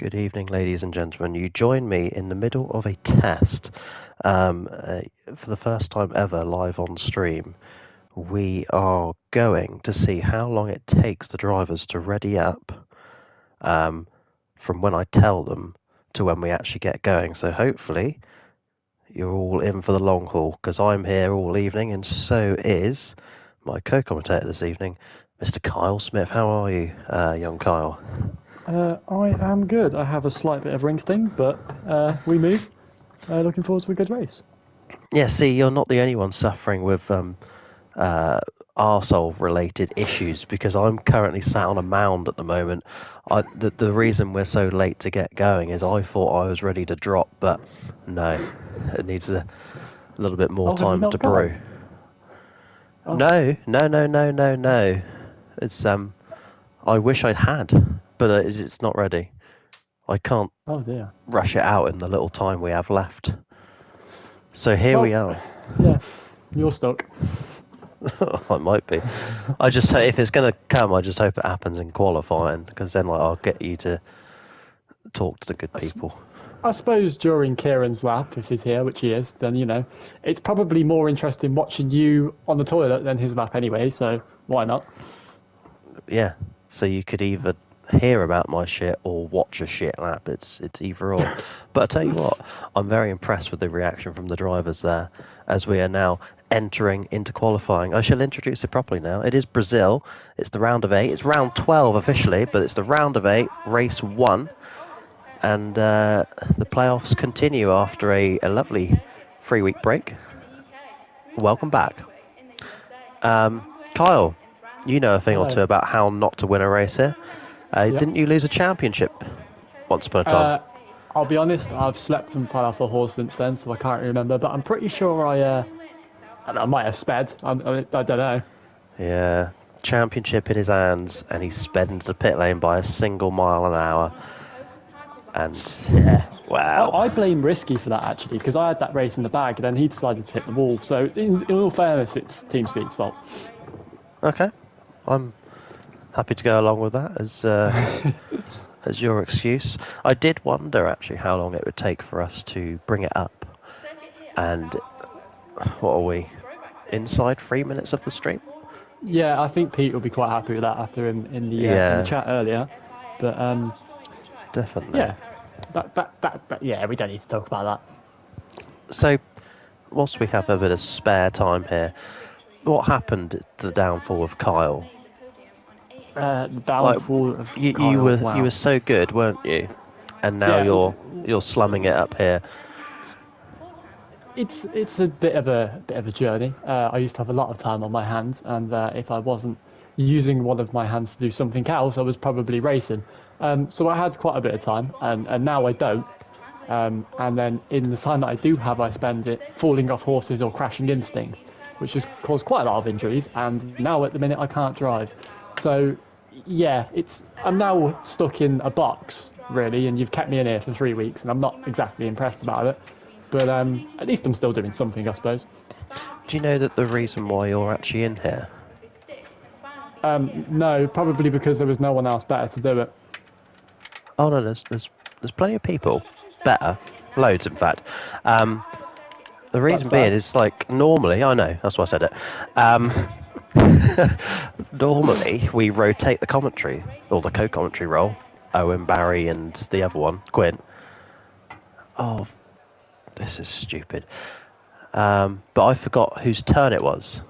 Good evening, ladies and gentlemen. You join me in the middle of a test for the first time ever live on stream. We are going to see how long it takes the drivers to ready up from when I tell them to when we actually get going. So hopefully you're all in for the long haul because I'm here all evening and so is my co-commentator this evening, Mr. Kyle Smith. How are you, young Kyle? I am good. I have a slight bit of ring sting, but we move. Looking forward to a good race. Yeah, see, you're not the only one suffering with arsehole-related issues because I'm currently sat on a mound at the moment. The reason we're so late to get going is I thought I was ready to drop, but no, it needs a little bit more Have you time not to gone? brew. Oh. No. It's I wish I'd had, but it's not ready. I can't Oh dear. rush it out in the little time we have left. So here we are. Yeah, you're stuck. I might be. I just if it's going to come, I just hope it happens in qualifying because then I'll get you to talk to the good people. I suppose during Kieran's lap, if he's here, which he is, then it's probably more interesting watching you on the toilet than his lap anyway. So why not? Yeah. So you could either hear about my shit or watch a shit lap. It's either or. But I tell you what, I'm very impressed with the reaction from the drivers there as we are now entering into qualifying. I shall introduce it properly now. It is Brazil. It's the round of 8. It's round 12 officially, but it's the round of 8, race 1. And the playoffs continue after a lovely 3-week break. Welcome back. Kyle, you know a thing or two about how not to win a race here. Didn't you lose a championship once upon a time? I'll be honest, I've slept and fell off a horse since then, so I can't remember. But I'm pretty sure I might have sped. I don't know. Yeah, championship in his hands, and he sped into the pit lane by a single mile an hour. And yeah, wow. I blame Risky for that actually, because I had that race in the bag, and then he decided to hit the wall. So in all fairness, it's Team Speed's fault. Okay, I'm happy to go along with that as your excuse. I did wonder actually how long it would take for us to bring it up. And what are we? Inside 3 minutes of the stream? Yeah, I think Pete will be quite happy with that after in the chat earlier. But definitely. Yeah, that we don't need to talk about that. So, whilst we have a bit of spare time here, what happened to the downfall of Kyle? The downfall of Kyle. You were so good, weren't you? And now you're slumming it up here. It's a bit of a journey. I used to have a lot of time on my hands, and if I wasn't using one of my hands to do something else, I was probably racing. So I had quite a bit of time, and now I don't. And then in the time that I do have, I spend it falling off horses or crashing into things, which has caused quite a lot of injuries. And now at the minute I can't drive. So yeah, I'm now stuck in a box really, and you've kept me in here for 3 weeks, and I'm not exactly impressed about it. But at least I'm still doing something, I suppose. Do you know that the reason why you're actually in here? No, probably because there was no one else better to do it. Oh no, there's plenty of people better, loads in fact. The reason being is like normally, I know that's why I said it. Normally we rotate the commentary or the co-commentary role. Owen, Barry, and the other one, Quinn. Oh, this is stupid. But I forgot whose turn it was.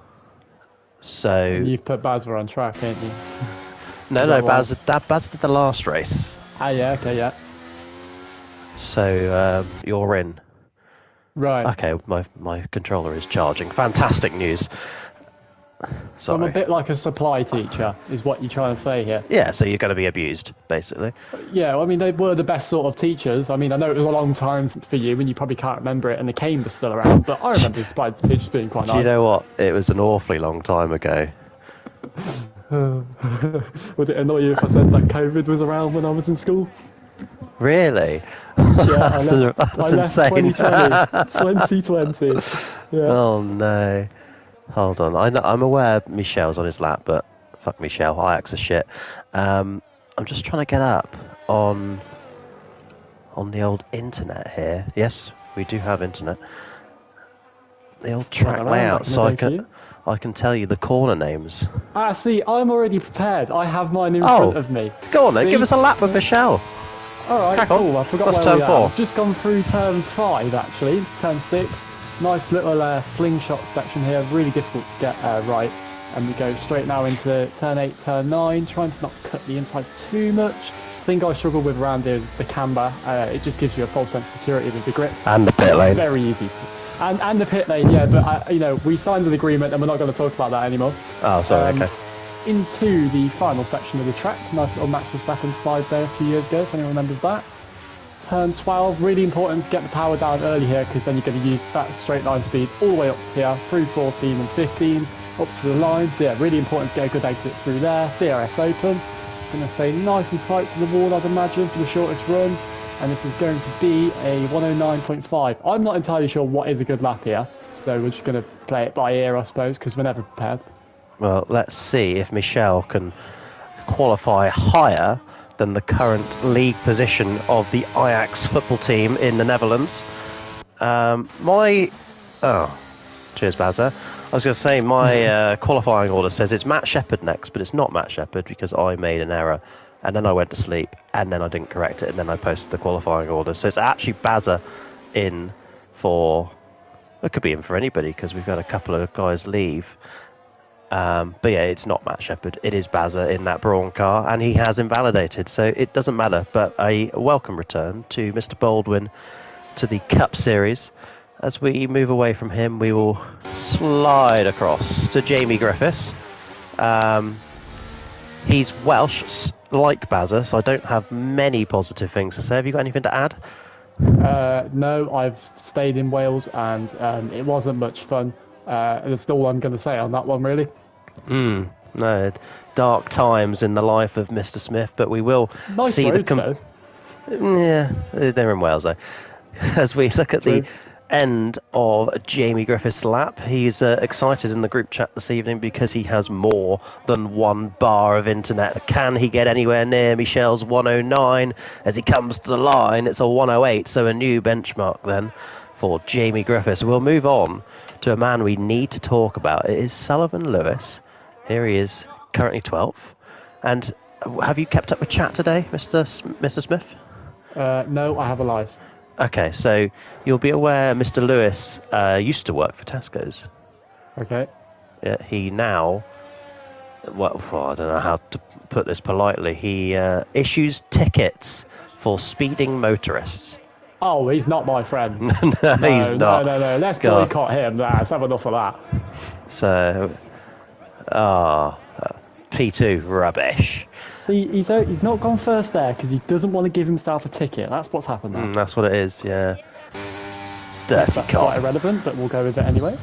So you've put Bazza on track, haven't you? No, Baz did the last race. Ah, yeah, okay, yeah. So you're in. Right. Okay, my controller is charging. Fantastic news. So I'm a bit like a supply teacher, is what you're trying to say here. Yeah, so you're going to be abused, basically. Yeah, I mean, they were the best sort of teachers. I mean, I know it was a long time for you, and you probably can't remember it, and the cane was still around, but I remember the supply teachers being quite nice. Do you know what? It was an awfully long time ago. Would it annoy you if I said that COVID was around when I was in school? Really? Yeah, that's insane. 2020. Yeah. Oh, no. Hold on, I'm aware Michelle's on his lap, but fuck Michelle, Ajax is shit. I'm just trying to get up on on the old internet here. Yes, we do have internet. The old track layout, so I can tell you the corner names. Ah, see, I'm already prepared. I have mine in front of me. Go on then, give us a lap with Michelle. Alright, cool. I forgot where turn we are. I've just gone through turn 5, actually. It's turn 6. Nice little slingshot section here. Really difficult to get right. And we go straight now into turn 8, turn 9. Trying to not cut the inside too much. The thing I struggle with around the camber. It just gives you a false sense of security with the grip. And the pit lane. Very easy. And the pit lane, yeah, but we signed an agreement and we're not going to talk about that anymore. Oh, sorry, okay. Into the final section of the track. Nice little Max Verstappen slide there a few years ago, if anyone remembers that. Turn 12, really important to get the power down early here, because then you're going to use that straight line speed all the way up here, through 14 and 15, up to the line. So yeah, really important to get a good exit through there. DRS open. Going to stay nice and tight to the wall, I'd imagine, for the shortest run. And this is going to be a 109.5. I'm not entirely sure what is a good lap here, so we're just going to play it by ear, I suppose, because we're never prepared. Well, let's see if Michelle can qualify higher than the current league position of the Ajax football team in the Netherlands. Cheers, Bazza. I was going to say my qualifying order says it's Matt Shepherd next, but it's not Matt Shepherd because I made an error. And then I went to sleep, and then I didn't correct it, and then I posted the qualifying order. So it's actually Bazza in for... It could be in for anybody, because we've had a couple of guys leave. But yeah, it's not Matt Shepherd. It is Bazza in that Brawn car, and he has invalidated, so it doesn't matter. But a welcome return to Mr. Baldwin to the Cup Series. As we move away from him, we will slide across to Jamie Griffiths. He's Welsh, like Bazza, so I don't have many positive things to say. Have you got anything to add? No, I've stayed in Wales, and it wasn't much fun. That's all I'm going to say on that one, really. No, dark times in the life of Mr. Smith, but we will nice see roads, though. Yeah, they're in Wales, though. As we look at the end of Jamie Griffiths' lap, he's excited in the group chat this evening because he has more than one bar of internet. Can he get anywhere near Michelle's 109? As he comes to the line, it's a 108, so a new benchmark then for Jamie Griffiths. We'll move on to a man we need to talk about. It is Sullivan Lewis. Here he is, currently 12th. And have you kept up with chat today, Mr. Smith? No, I have a life. Okay, so you'll be aware Mr. Lewis used to work for Tesco's. Okay. Yeah, he now, well, I don't know how to put this politely, he issues tickets for speeding motorists. Oh, he's not my friend. No, he's not. No. Let's boycott him. Let's have enough of that. So, P2 rubbish. See, he's not gone first there because he doesn't want to give himself a ticket. That's what's happened there. That's what it is, yeah. Dirty That's cop. quite irrelevant, but we'll go with it anyway.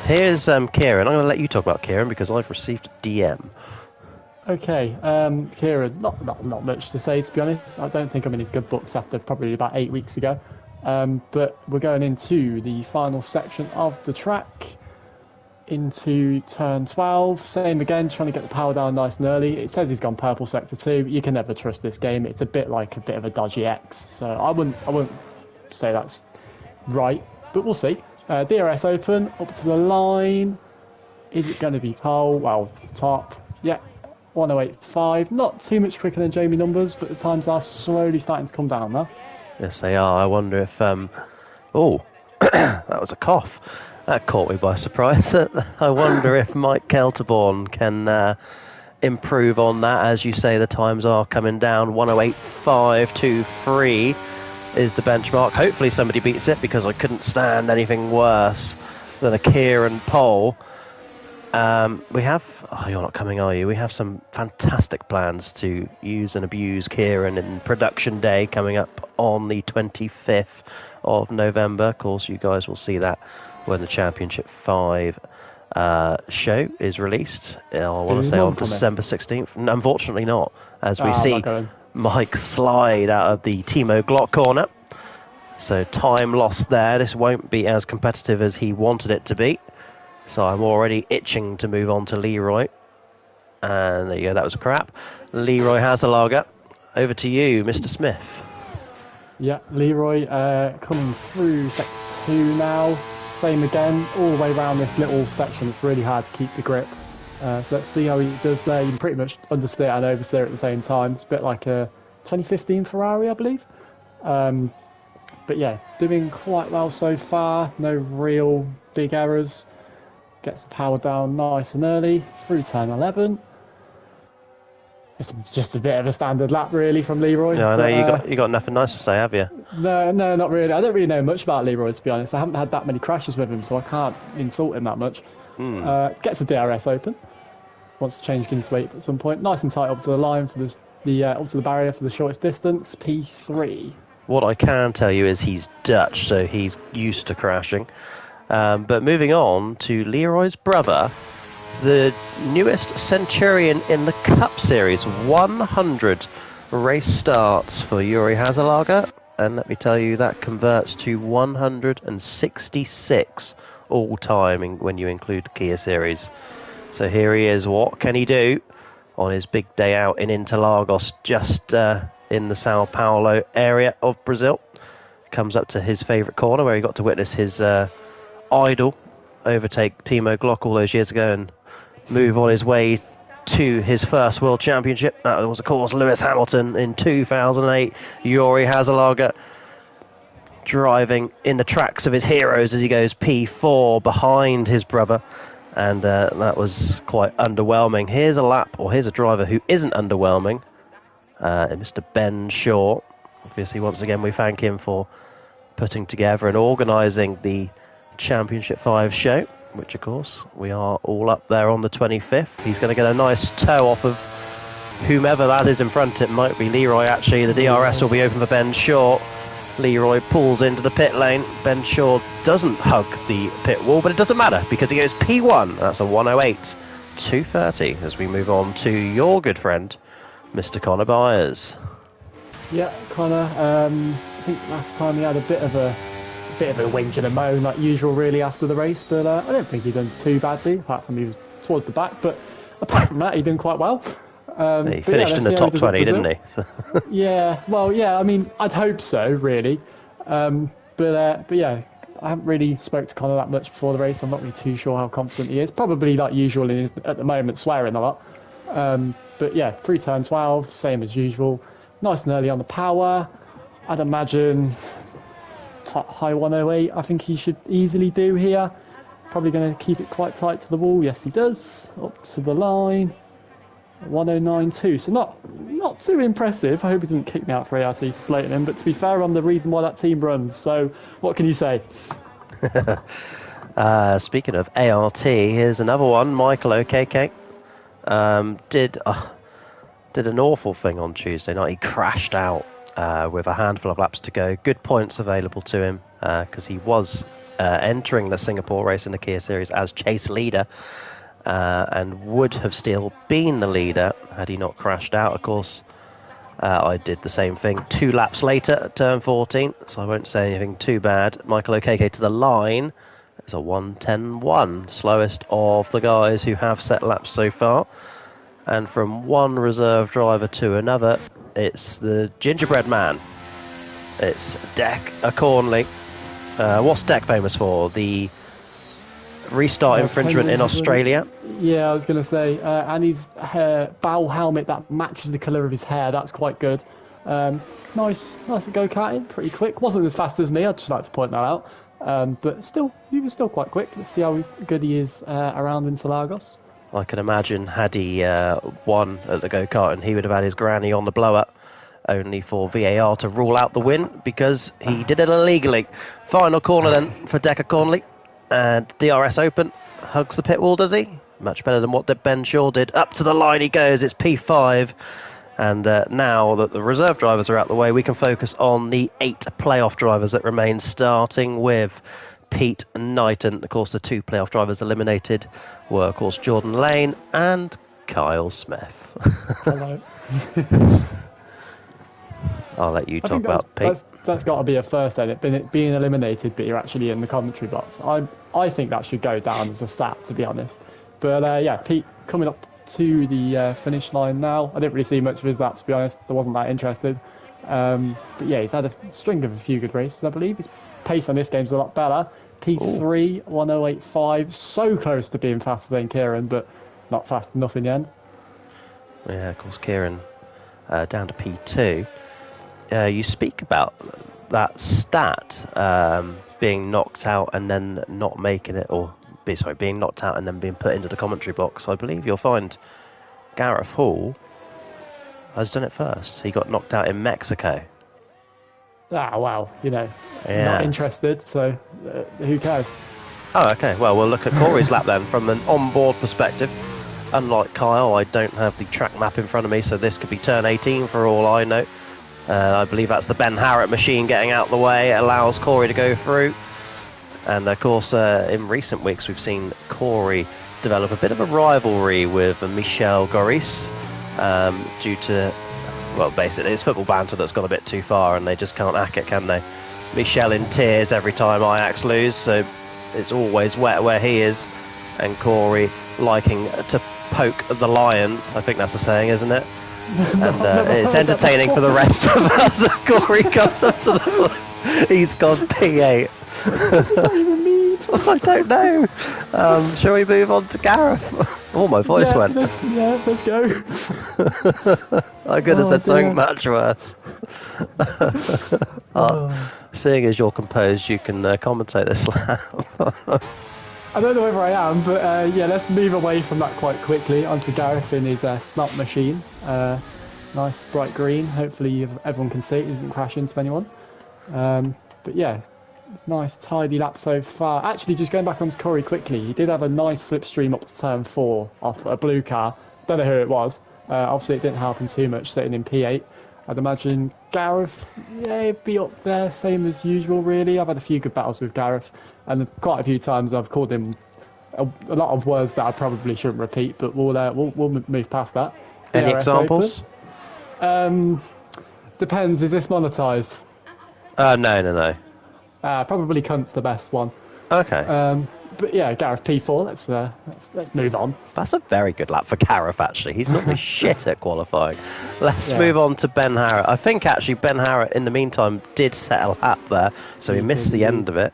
Here's Kieran. I'm going to let you talk about Kieran because I've received a DM. Okay, Kieran, not much to say, to be honest. I don't think I'm in his good books after probably about 8 weeks ago. But we're going into the final section of the track. Into turn 12, same again, trying to get the power down nice and early. It says he's gone purple sector 2. You can never trust this game. It's a bit like a bit of a dodgy X. So I wouldn't say that's right, but we'll see. DRS open, up to the line. Is it going to be pole? Well, to the top. Yeah, 108.5. Not too much quicker than Jamie numbers, but the times are slowly starting to come down now. Yes, they are. I wonder if... that was a cough. That caught me by surprise. I wonder if Mike Kelterborn can improve on that. As you say, the times are coming down. 108.523 is the benchmark. Hopefully somebody beats it because I couldn't stand anything worse than a Kieran pole. We have... Oh, you're not coming, are you? We have some fantastic plans to use and abuse Kieran in production day coming up on the 25th of November. Of course, you guys will see that when the Championship 5 show is released. I want to say on December 16th. Unfortunately not, as we see Mike slide out of the Timo Glock corner. So time lost there. This won't be as competitive as he wanted it to be. So I'm already itching to move on to Leroy. And there you go, that was crap. Leroy has a lager. over to you, Mr. Smith. Yeah, Leroy coming through sector 2 now. Same again, all the way around this little section. It's really hard to keep the grip. So let's see how he does there. You can pretty much understeer and oversteer at the same time. It's a bit like a 2015 Ferrari, I believe. But yeah, doing quite well so far. No real big errors. Gets the power down nice and early through turn 11. It's just a bit of a standard lap, really, from Leroy. Yeah, I know you got nothing nice to say, have you? No, not really. I don't really know much about Leroy, to be honest. I haven't had that many crashes with him, so I can't insult him that much. Gets the DRS open. Wants to change into 8 at some point. Nice and tight up to the line for up to the barrier for the shortest distance. P3. What I can tell you is he's Dutch, so he's used to crashing. But moving on to Leroy's brother, the newest Centurion in the Cup Series. 100 race starts for Juri Haselarga, and let me tell you, that converts to 166 all-time when you include the Kia Series. So here he is. What can he do on his big day out in Interlagos, just in the Sao Paulo area of Brazil? Comes up to his favourite corner where he got to witness his idol overtake Timo Glock all those years ago and move on his way to his first World Championship. That was, of course, Lewis Hamilton in 2008. Juri Haselarga driving in the tracks of his heroes as he goes P4 behind his brother. And that was quite underwhelming. Here's a driver who isn't underwhelming, Mr. Ben Shaw. Obviously, once again, we thank him for putting together and organising the Championship 5 show, which, of course, we are all up there on the 25th. He's going to get a nice toe off of whomever that is in front. It might be Leroy, actually. The DRS will be open for Ben Shaw. Leroy pulls into the pit lane. Ben Shaw doesn't hug the pit wall, but it doesn't matter because he goes P1. That's a 108.230 as we move on to your good friend, Mr. Connor Byers. Yeah, Connor. I think last time he had a bit of a whinge and a moan like usual, really, after the race. But I don't think he done too badly, apart from he was towards the back. But apart from that, he done quite well. He finished in the top 20, didn't he? Yeah, well, yeah, I mean, I'd hope so, really. But yeah, I haven't really spoke to Connor that much before the race. I'm not really too sure how confident he is. Probably like usual at the moment, swearing a lot. But yeah, through turn 12, same as usual. Nice and early on the power. I'd imagine top high 108, I think he should easily do here. Probably going to keep it quite tight to the wall. Yes, he does. Up to the line. 109.2, so not too impressive. I hope he doesn't kick me out for ART for slating him, but to be fair, I'm the reason why that team runs, so what can you say? Speaking of ART, here's another one. Michael OKK did an awful thing on Tuesday night. He crashed out with a handful of laps to go. Good points available to him because he was entering the Singapore race in the Kia Series as chase leader. And would have still been the leader had he not crashed out. Of course, I did the same thing 2 laps later at turn 14, so I won't say anything too bad. Michael Okeke to the line. It's a 1:10.1, slowest of the guys who have set laps so far. And from one reserve driver to another, it's the gingerbread man. It's Deck Cornley. What's Deck famous for? The restart infringement in Australia. Yeah, I was going to say, and his bow helmet that matches the colour of his hair. That's quite good. Nice at go-karting, pretty quick. Wasn't as fast as me, I'd just like to point that out. But still, he was still quite quick. Let's see how good he is around Interlagos. I can imagine had he won at the go-karting, he would have had his granny on the blow-up, only for VAR to rule out the win because he did it illegally. Final corner then for Decker Cornley. And DRS open, hugs the pit wall, does he? Much better than what Ben Shaw did. Up to the line he goes, it's P5. And now that the reserve drivers are out the way, we can focus on the 8 playoff drivers that remain, starting with Pete Knighton. Of course, the 2 playoff drivers eliminated were, of course, Jordan Lane and Kyle Smith. Hello. I'll let you talk about Pete. That's got to be a first then, being eliminated, but you're actually in the commentary box. I think that should go down as a stat, to be honest. But yeah, Pete coming up to the finish line now. I didn't really see much of his lap, to be honest. I wasn't that interested. But yeah, he's had a string of a few good races, I believe. His pace on this game's a lot better. P3, 1085, so close to being faster than Kieran, but not fast enough in the end. Yeah, of course, Kieran down to P2. You speak about that stat being knocked out and then not making it, or being knocked out and then being put into the commentary box. I believe you'll find Gareth Hall has done it first. He got knocked out in Mexico. Ah, wow, Yeah. not interested, so who cares? Oh, okay. Well, we'll look at Corey's lap then from an on-board perspective. Unlike Kyle, I don't have the track map in front of me, so this could be turn 18 for all I know. I believe that's the Ben Harrett machine getting out the way. It allows Corey to go through. And of course, in recent weeks, we've seen Corey develop a bit of a rivalry with Michel Goris due to, well, basically it's football banter that's gone a bit too far and they just can't hack it, can they? Michel in tears every time Ajax lose, so it's always wet where he is. And Corey liking to poke the lion. I think that's a saying, isn't it? And it's entertaining for the rest of us as Corey comes up to the... He's gone P8. What does that even mean? I don't know. Shall we move on to Gareth? Oh, my voice went. Let's go. I could have said something much worse. Seeing as you're composed, you can commentate this lap. I don't know whether I am, but yeah, let's move away from that quite quickly onto Gareth in his snot machine. Nice bright green. Hopefully everyone can see it. He doesn't crash into anyone. But yeah, it's nice tidy lap so far. Actually, just going back onto Corey quickly, he did have a nice slipstream up to turn 4 off a blue car. Don't know who it was. Obviously, it didn't help him too much sitting in P8. I'd imagine Gareth, yeah, he'd be up there, same as usual, really. I've had a few good battles with Gareth, and quite a few times I've called him a lot of words that I probably shouldn't repeat, but we'll move past that. Any examples? Depends. Is this monetized? No. Probably cunt's the best one. Okay. But yeah, Gareth P4. Let's move on. That's a very good lap for Gareth, actually. He's normally shit at qualifying. Let's move on to Ben Harrett. I think, actually, Ben Harrett, in the meantime, did set a lap there, so he missed the end of it.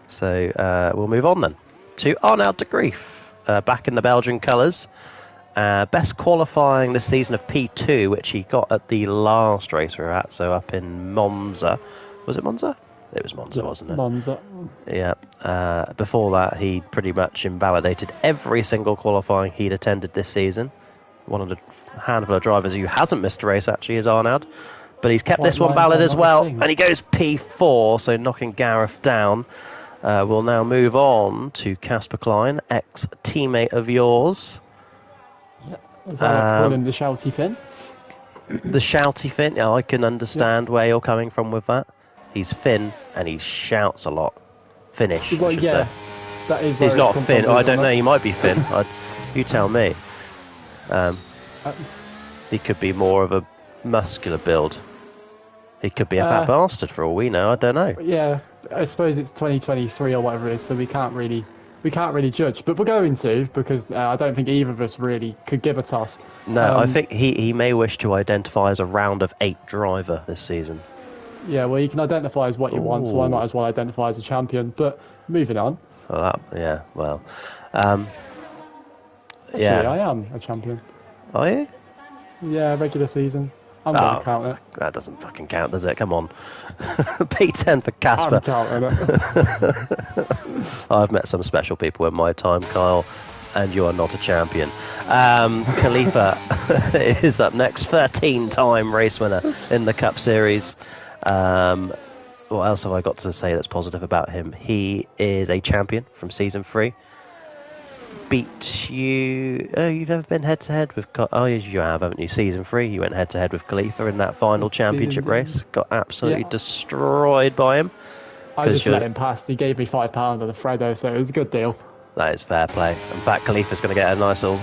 So we'll move on, then, to Arnaud de Grief, back in the Belgian colours. Best qualifying this season of P2, which he got at the last race we were at, so up in Monza. Was it Monza? It was Monza, wasn't it? Monza. Yeah. Before that, he pretty much invalidated every single qualifying he'd attended this season. One of the handful of drivers who hasn't missed a race, actually, is Arnaud. But he's kept this one valid as well, and he goes P4, so knocking Gareth down. We'll now move on to Casper Klein, ex-teammate of yours. Yeah, as I like to call him, the shouty Finn. The shouty Finn, yeah, I can understand where you're coming from with that. He's Finn, and he shouts a lot. Finnish, well, I should yeah, say. that is. He's not Finn. I don't know. He might be Finn. You tell me. He could be more of a muscular build. He could be a fat bastard for all we know. I don't know. Yeah, I suppose it's 2023 or whatever it is, so we can't really judge. But we're going to, because I don't think either of us really could give a toss. No, I think he may wish to identify as a round of 8 driver this season. Yeah, well, you can identify as what you want, so I might as well identify as a champion. But moving on. Yeah, well. Actually, I am a champion. Are you? Yeah, regular season. I'm going to count it. That doesn't fucking count, does it? Come on. P10 for Casper. I'm counting it. I've met some special people in my time, Kyle, and you are not a champion. Khalifa is up next, 13-time race winner in the Cup Series. What else have I got to say that's positive about him? He is a champion from season 3. Beat you. Oh, you've never been head to head with. Oh, yes, you have, haven't you? Season 3, you went head to head with Khalifa in that final championship race. Got absolutely destroyed by him. I just let him pass. He gave me £5 on the Fredo, so it was a good deal. That is fair play. In fact, Khalifa's going to get a nice little.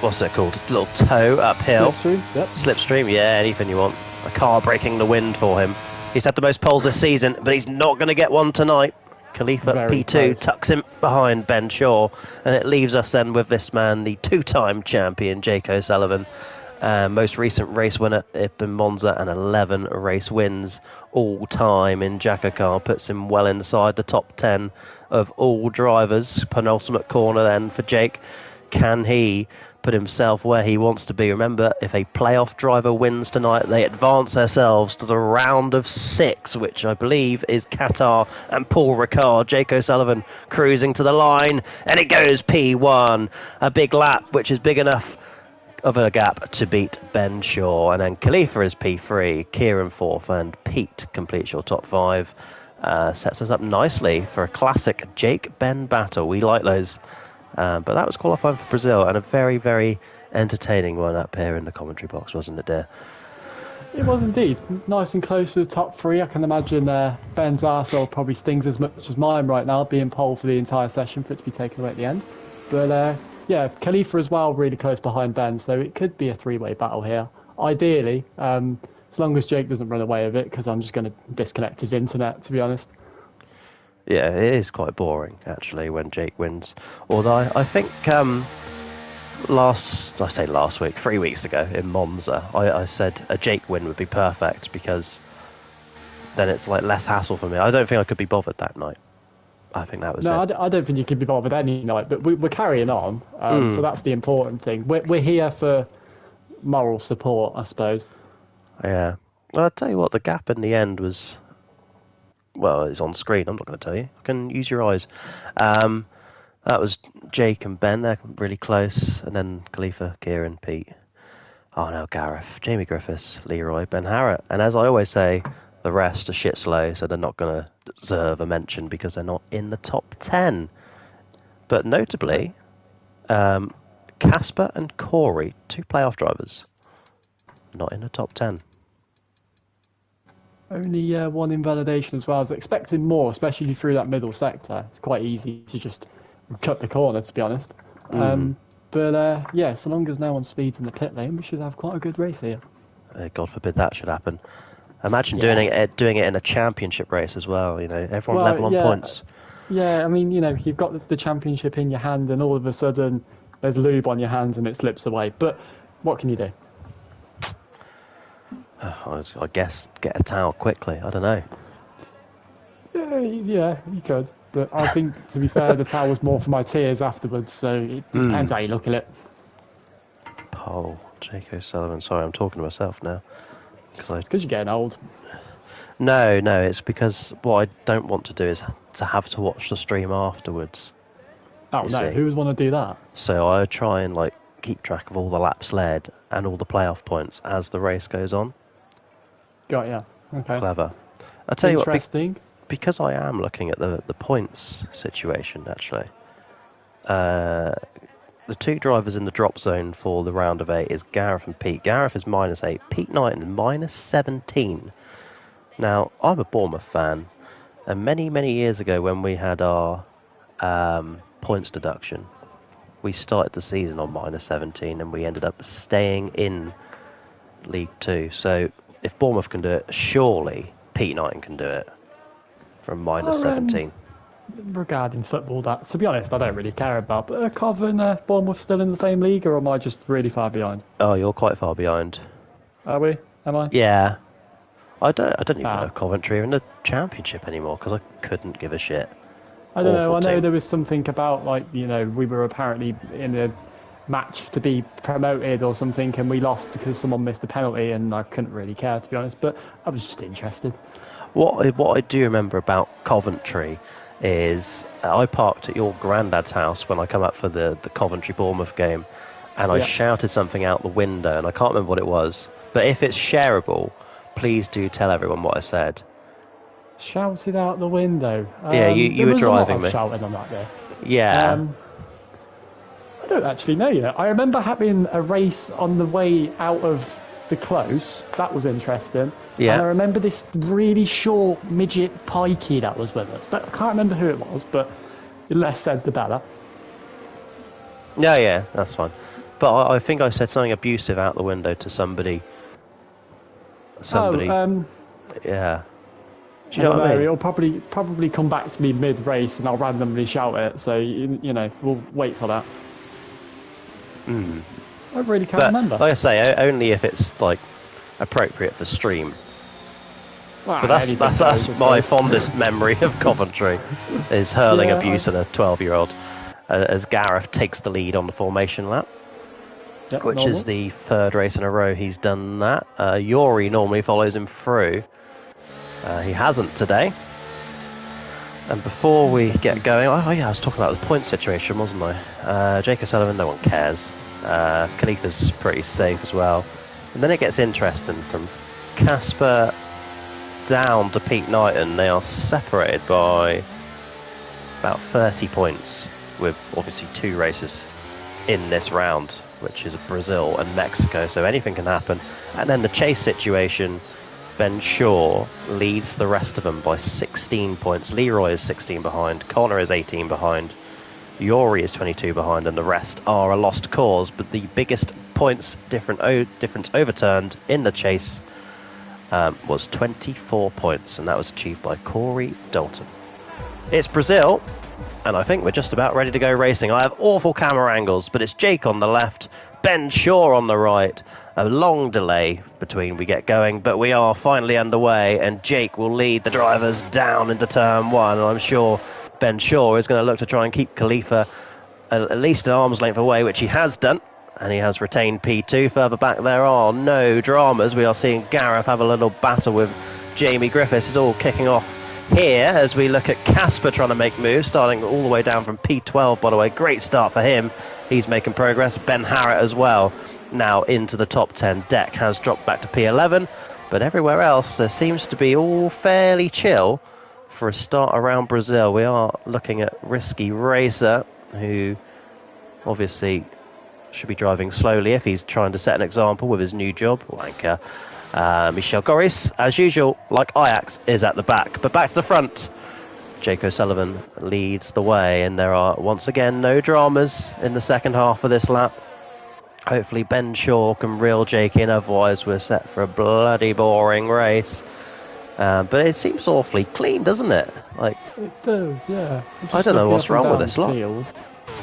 What's it called? A little toe uphill. Slipstream. Yep. Slipstream. Yeah, anything you want. A car breaking the wind for him. He's had the most poles this season, but he's not going to get one tonight. Khalifa Very P2 close. tucks him behind Ben Shaw, and it leaves us then with this man, the two-time champion, Jake O'Sullivan. Most recent race winner up in Monza, and 11 race wins all time in JACKOCAR, puts him well inside the top 10 of all drivers. Penultimate corner then for Jake. Can he put himself where he wants to be? Remember, if a playoff driver wins tonight, they advance themselves to the round of 6, which I believe is Qatar and Paul Ricard. Jake O'Sullivan cruising to the line, and it goes P1. A big lap, which is big enough of a gap to beat Ben Shaw. And then Khalifa is P3, Kieran 4th, and Pete completes your top 5. Sets us up nicely for a classic Jake-Ben battle. We like those. But that was qualifying for Brazil, and a very, very entertaining one up here in the commentary box, wasn't it, dear? It was indeed. Nice and close to the top 3. I can imagine Ben's arsehole probably stings as much as mine right now, being pole for the entire session for it to be taken away at the end. But yeah, Khalifa as well, really close behind Ben, so it could be a 3-way battle here. Ideally, as long as Jake doesn't run away with it, because I'm just going to disconnect his internet, to be honest. Yeah, it is quite boring, actually, when Jake wins. Although I think last week, 3 weeks ago in Monza, I said a Jake win would be perfect because then it's like less hassle for me. I don't think I could be bothered that night. I think that was it. No, I don't think you could be bothered any night, but we're carrying on, so that's the important thing. We're here for moral support, I suppose. Yeah. Well, I'll tell you what, the gap in the end was... Well, it's on screen. I'm not going to tell you. I can use your eyes. That was Jake and Ben. They're really close. And then Khalifa, Kieran, Pete. Oh, no, Gareth. Jamie Griffiths, Leroy, Ben Harrett. And as I always say, the rest are shit slow, so they're not going to deserve a mention because they're not in the top 10. But notably, Casper and Corey, 2 playoff drivers, not in the top 10. Only one invalidation as well. I was expecting more, especially through that middle sector. It's quite easy to just cut the corner, to be honest. But yeah, so long as no one speeds in the pit lane, we should have quite a good race here. God forbid that should happen. Imagine doing it in a championship race as well. You know, everyone level on points. Yeah, I mean, you know, you've got the championship in your hand, and all of a sudden there's lube on your hands and it slips away. But what can you do? I guess get a towel quickly. I don't know. Yeah, you could. But I think, to be fair, the towel was more for my tears afterwards, so it depends how you look at it. Pole, Jake O'Sullivan. Sorry, I'm talking to myself now. It's because you're getting old. No, it's because what I don't want to do is to have to watch the stream afterwards. Oh, no, who would want to do that? So I try and keep track of all the laps led and all the playoff points as the race goes on. Got ya. Okay. Clever. I'll tell you what, because I am looking at the points situation, actually. The 2 drivers in the drop zone for the round of 8 is Gareth and Pete. Gareth is -8, Pete Knighton -17. Now, I'm a Bournemouth fan, and many, many years ago when we had our points deduction, we started the season on -17 and we ended up staying in League 2. So if Bournemouth can do it, surely Pete Knighton can do it from -17. Regarding football, that, to be honest, I don't really care about. But are Cov and Bournemouth still in the same league, or am I just really far behind? Oh, you're quite far behind. Are we? Am I? Yeah. I don't even know Coventry are in the Championship anymore because I couldn't give a shit. I don't know. I know there was something about, we were apparently in a match to be promoted or something, and we lost because someone missed a penalty, and I couldn't really care, to be honest. But I was just interested. What I do remember about Coventry is I parked at your granddad's house when I come up for the Coventry-Bournemouth game, and I shouted something out the window, and I can't remember what it was. But if it's shareable, please do tell everyone what I said. Shouted out the window? Yeah, you were driving me. Shouting on that day. Yeah. I don't actually know yet. I remember having a race on the way out of the close. That was interesting. Yeah. And I remember this really short midget pikey that was with us. I can't remember who it was, but the less said, the better. Yeah, that's fine. But I think I said something abusive out the window to somebody. Yeah. Do you know what I mean? It'll probably come back to me mid-race, and I'll randomly shout it. So we'll wait for that. I really can't remember. Like I say, only if it's like appropriate for stream. Well, But that's my fondest memory of Coventry, is hurling abuse at a 12-year-old as Gareth takes the lead on the formation lap, which is the third race in a row he's done that. Yori normally follows him through. He hasn't today. And before we get going, I was talking about the point situation, wasn't I? Jake O'Sullivan, no one cares. Khalifa's pretty safe as well. And then it gets interesting from Casper down to Pete Knighton. They are separated by about 30 points, with obviously 2 races in this round, which is Brazil and Mexico, so anything can happen. And then the chase situation, Ben Shaw leads the rest of them by 16 points. Leroy is 16 behind, Connor is 18 behind, Yori is 22 behind, and the rest are a lost cause. But the biggest points difference overturned in the chase was 24 points, and that was achieved by Corey Dalton. It's Brazil, and I think we're just about ready to go racing. I have awful camera angles, but it's Jake on the left, Ben Shaw on the right. A long delay between we get going, but we are finally underway, and Jake will lead the drivers down into turn 1, and I'm sure Ben Shaw is going to look to try and keep Khalifa at least an arm's length away, which he has done, and he has retained P2. Further back there are no dramas. We are seeing Gareth have a little battle with Jamie Griffiths. It's all kicking off here as we look at Casper trying to make moves, starting all the way down from P12, by the way. Great start for him. He's making progress. Ben Harrett as well, now into the top 10. Deck has dropped back to P11, but everywhere else there seems to be all fairly chill for a start around Brazil. We are looking at Risky Racer, who obviously should be driving slowly if he's trying to set an example with his new job. Wanker. Michel Goris, as usual, like Ajax, is at the back. But back to the front, Jake O'Sullivan leads the way, and there are once again no dramas in the second half of this lap. Hopefully Ben Shaw can reel Jake in, otherwise we're set for a bloody boring race. But it seems awfully clean, doesn't it? Like, it does, yeah. I don't know what's wrong with this lot.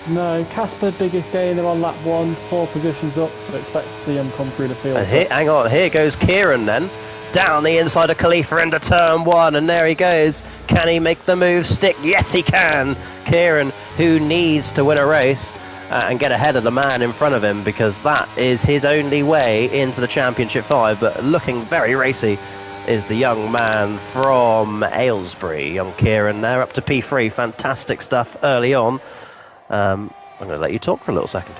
No, Casper, biggest gainer on lap 1, 4 positions up, so expect to see him come through the field. And hang on, here goes Kieran then. Down the inside of Khalifa into turn 1, and there he goes. Can he make the move stick? Yes, he can. Kieran, who needs to win a race and get ahead of the man in front of him, because that is his only way into the Championship 5, but looking very racy is the young man from Aylesbury, young Kieran there, up to P3. Fantastic stuff early on. I'm going to let you talk for a little second.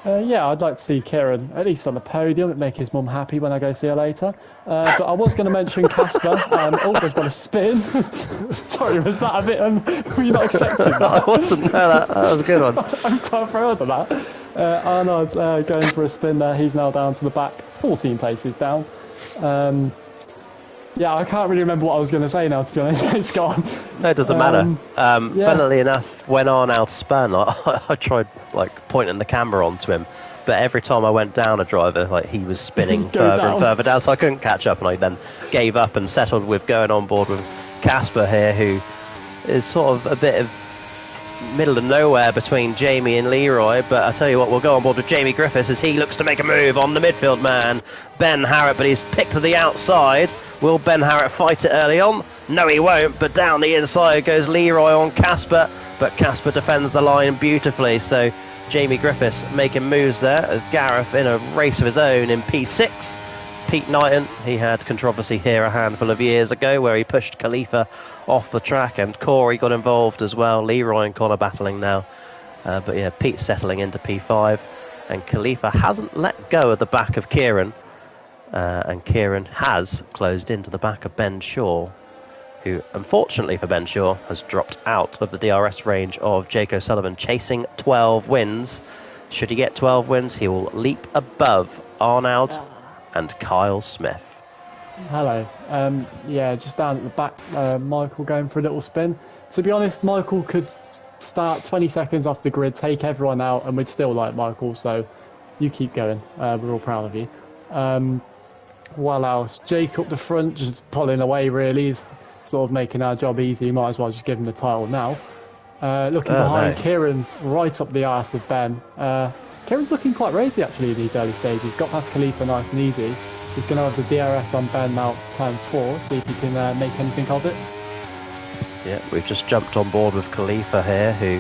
Yeah, I'd like to see Kieran at least on the podium. It'd make his mum happy when I go see her later. But I was going to mention Casper. They've got a spin. Sorry, was that a bit... were you not expecting that? I wasn't. No, that was a good one. I'm quite proud of that. Arnold going for a spin there. He's now down to the back, 14 places down. Yeah, I can't really remember what I was going to say now, to be honest. It's gone. No, it doesn't matter. Funnily enough, when Arnold spun, I tried pointing the camera onto him, but every time I went down a driver, he was spinning further and further down, so I couldn't catch up, and I then gave up and settled with going on board with Casper here, who is sort of a bit of middle of nowhere between Jamie and Leroy. But I tell you what, we'll go on board with Jamie Griffiths as he looks to make a move on the midfield man, Ben Harrett, but he's picked to the outside. Will Ben Harrett fight it early on? No, he won't, but down the inside goes Leroy on Casper, but Casper defends the line beautifully, so Jamie Griffiths making moves there as Gareth in a race of his own in P6. Pete Knighton, he had controversy here a handful of years ago where he pushed Khalifa off the track, and Corey got involved as well. Leroy and Connor battling now, but yeah, Pete settling into P5, and Khalifa hasn't let go of the back of Kieran. And Kieran has closed into the back of Ben Shaw, who, unfortunately for Ben Shaw, has dropped out of the DRS range of Jake O'Sullivan, chasing 12 wins. Should he get 12 wins, he will leap above Arnaud and Kyle Smith. Hello. Yeah, just down at the back, Michael going for a little spin. To be honest, Michael could start 20 seconds off the grid, take everyone out, and we'd still like Michael, so you keep going. We're all proud of you. What else? Jake up the front, just pulling away really. He's sort of making our job easy. Might as well just give him the title now. Looking Oh behind, no. Kieran right up the arse of Ben. Kieran's looking quite racy actually in these early stages. Got past Khalifa nice and easy. He's going to have the DRS on Ben now to turn 4, see if he can make anything of it. Yeah, we've just jumped on board with Khalifa here, who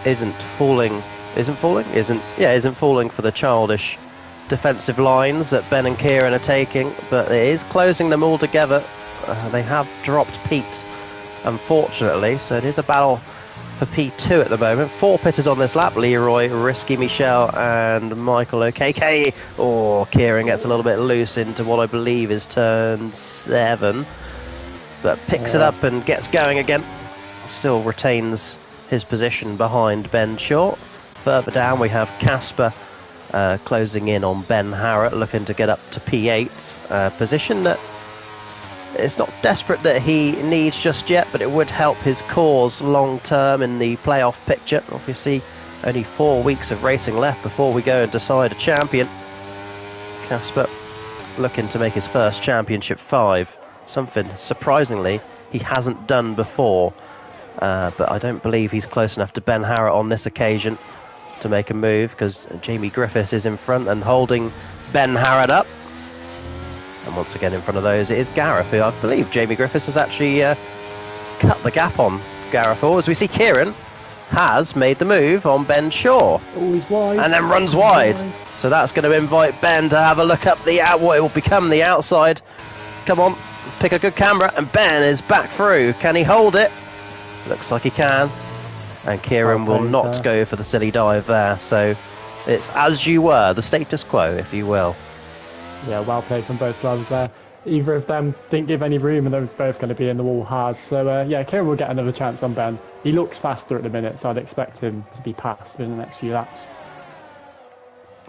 isn't falling for the childish defensive lines that Ben and Kieran are taking, but it is closing them all together. They have dropped Pete, unfortunately, so it is a battle for P2 at the moment. 4 pitters on this lap: Leroy, Risky Michel and Michael OKK. Kieran gets a little bit loose into what I believe is turn 7, but picks it up and gets going again. Still retains his position behind Ben Short. Further down we have Casper closing in on Ben Harrott, looking to get up to P8, position that it's not desperate that he needs just yet, but it would help his cause long term in the playoff picture. Obviously only 4 weeks of racing left before we go and decide a champion. Casper looking to make his first championship 5, something surprisingly he hasn't done before, but I don't believe he's close enough to Ben Harrott on this occasion to make a move, because Jamie Griffiths is in front and holding Ben Harrott up. And once again in front of those it is Gareth, who I believe Jamie Griffiths has actually cut the gap on Gareth. As we see Kieran has made the move on Ben Shaw. Oh, he's wide. And then runs wide. So that's going to invite Ben to have a look up what will become the outside. Come on, pick a good camera, and Ben is back through. Can he hold it? Looks like he can. And Kieran will not go for the silly dive there. So it's as you were, the status quo, if you will. Yeah, well played from both drivers there. Either of them didn't give any room, and they're both going to be in the wall hard. So yeah, Kieran will get another chance on Ben. He looks faster at the minute, so I'd expect him to be passed within the next few laps.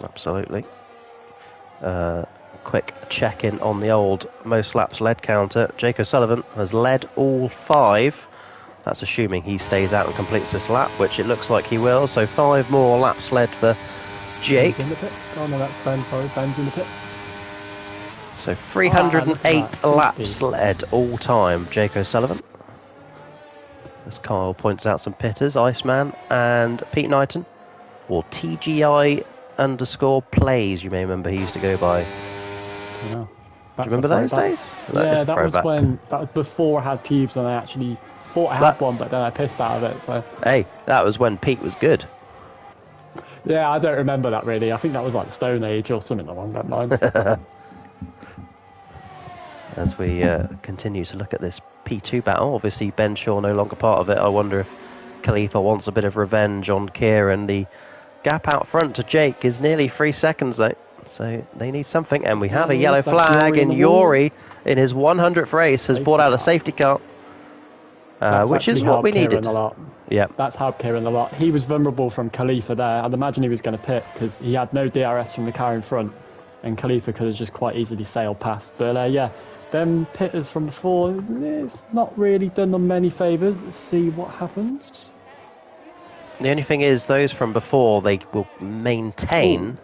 Absolutely. Quick check-in on the old most laps led counter. Jake O'Sullivan has led all 5. That's assuming he stays out and completes this lap, which it looks like he will. So 5 more laps led for Jake. In the pit. Oh no, that's Ben. Sorry, Ben's in the pits. So 308 laps led all time, Jake O'Sullivan. As Kyle points out some pitters, Iceman and Pete Knighton, or TGI_plays, you may remember he used to go by. Yeah. Do you remember those days? Yeah, that was before I had pubes, and I actually thought I had one, but then I pissed out of it. So hey, that was when Pete was good. Yeah, I don't remember that really. I think that was like the Stone Age or something along that lines. As we continue to look at this P2 battle, obviously Ben Shaw no longer part of it. I wonder if Khalifa wants a bit of revenge on Kieran. The gap out front to Jake is nearly 3 seconds though, so they need something. And we have a yellow flag, and Yori in his 100th race has brought out a safety car, which is what we needed. Yeah, that's helped Kieran a lot. He was vulnerable from Khalifa there. I'd imagine he was going to pit because he had no DRS from the car in front, and Khalifa could have just quite easily sailed past. But yeah, them pitters from before, it's not really done them many favours. Let's see what happens. The only thing is, those from before, they will maintain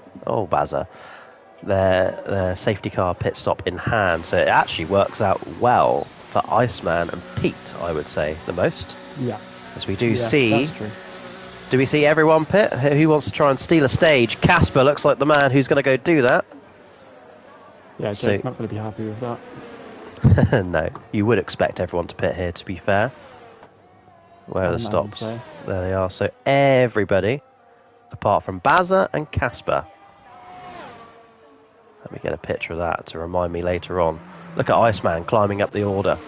their safety car pit stop in hand, so it actually works out well for Iceman and Pete, I would say, the most. Yeah. As we do see, do we see everyone pit? Who wants to try and steal a stage? Casper looks like the man who's going to go do that. Yeah, Jake's not going to be happy with that. No, you would expect everyone to pit here, to be fair. Where are the stops? There they are. So everybody, apart from Bazza and Casper. Let me get a picture of that to remind me later on. Look at Iceman climbing up the order.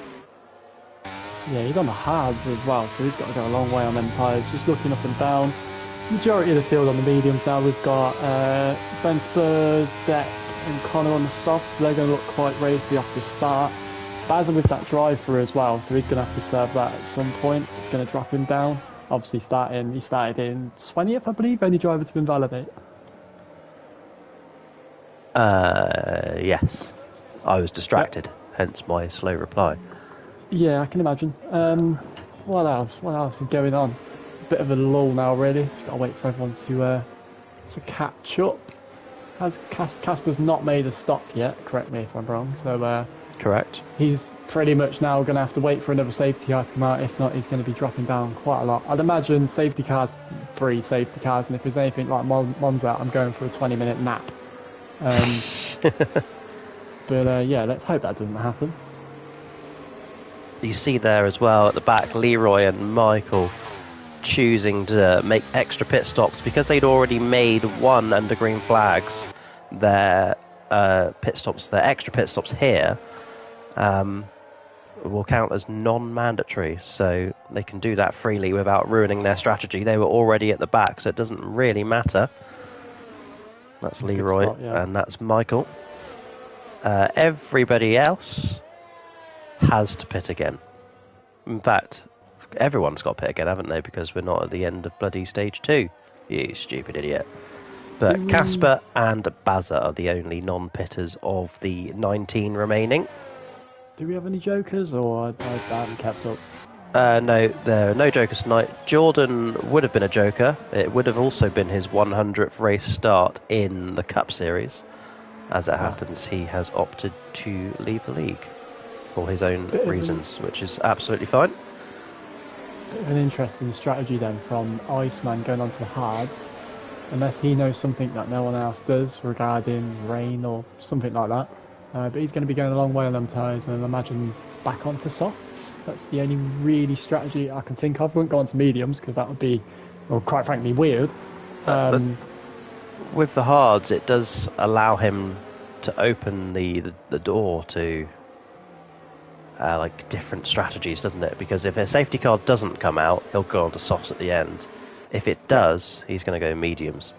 Yeah, he's on the hards as well, so he's got to go a long way on them tyres. Just looking up and down. Majority of the field on the mediums now. We've got Ben Spurs, Deck and Connor on the softs, so they're going to look quite racy off the start. Bazza with that drive through as well, so he's going to have to serve that at some point. It's going to drop him down. Obviously he started in 20th, I believe, only driver to invalidate. Yes. I was distracted, hence my slow reply. Yeah, I can imagine. What else? What else is going on? Bit of a lull now, really. Just got to wait for everyone to catch up. Casper's not made a stop yet, correct me if I'm wrong, so Correct. he's pretty much now going to have to wait for another safety car to come out. If not, he's going to be dropping down quite a lot. I'd imagine safety cars, 3 safety cars, and if there's anything like Monza, I'm going for a 20-minute nap. But yeah, let's hope that doesn't happen. You see there as well at the back, Leroy and Michael choosing to make extra pit stops because they'd already made one under green flags. Their extra pit stops here will count as non-mandatory, so they can do that freely without ruining their strategy. They were already at the back, so it doesn't really matter. That's Leroy, spot, yeah. and that's Michael. Everybody else has to pit again. In fact, everyone's got to pit again, haven't they? Because we're not at the end of bloody stage 2. You stupid idiot. But Casper and Bazza are the only non-pitters of the 19 remaining. Do we have any jokers, or I haven't kept up? No, there are no jokers tonight. Jordan would have been a joker. It would have also been his 100th race start in the Cup Series. As it happens, he has opted to leave the league for his own reasons, which is absolutely fine. Bit of an interesting strategy then from Iceman going on to the hards, unless he knows something that no one else does regarding rain or something like that. But he's going to be going a long way on them tyres, and I imagine back onto softs. That's the only really strategy I can think of. I wouldn't go onto mediums because that would be, well, quite frankly, weird. With the hards, it does allow him to open the door to like different strategies, doesn't it? Because if a safety car doesn't come out, he'll go on to softs at the end. If it does, he's going to go mediums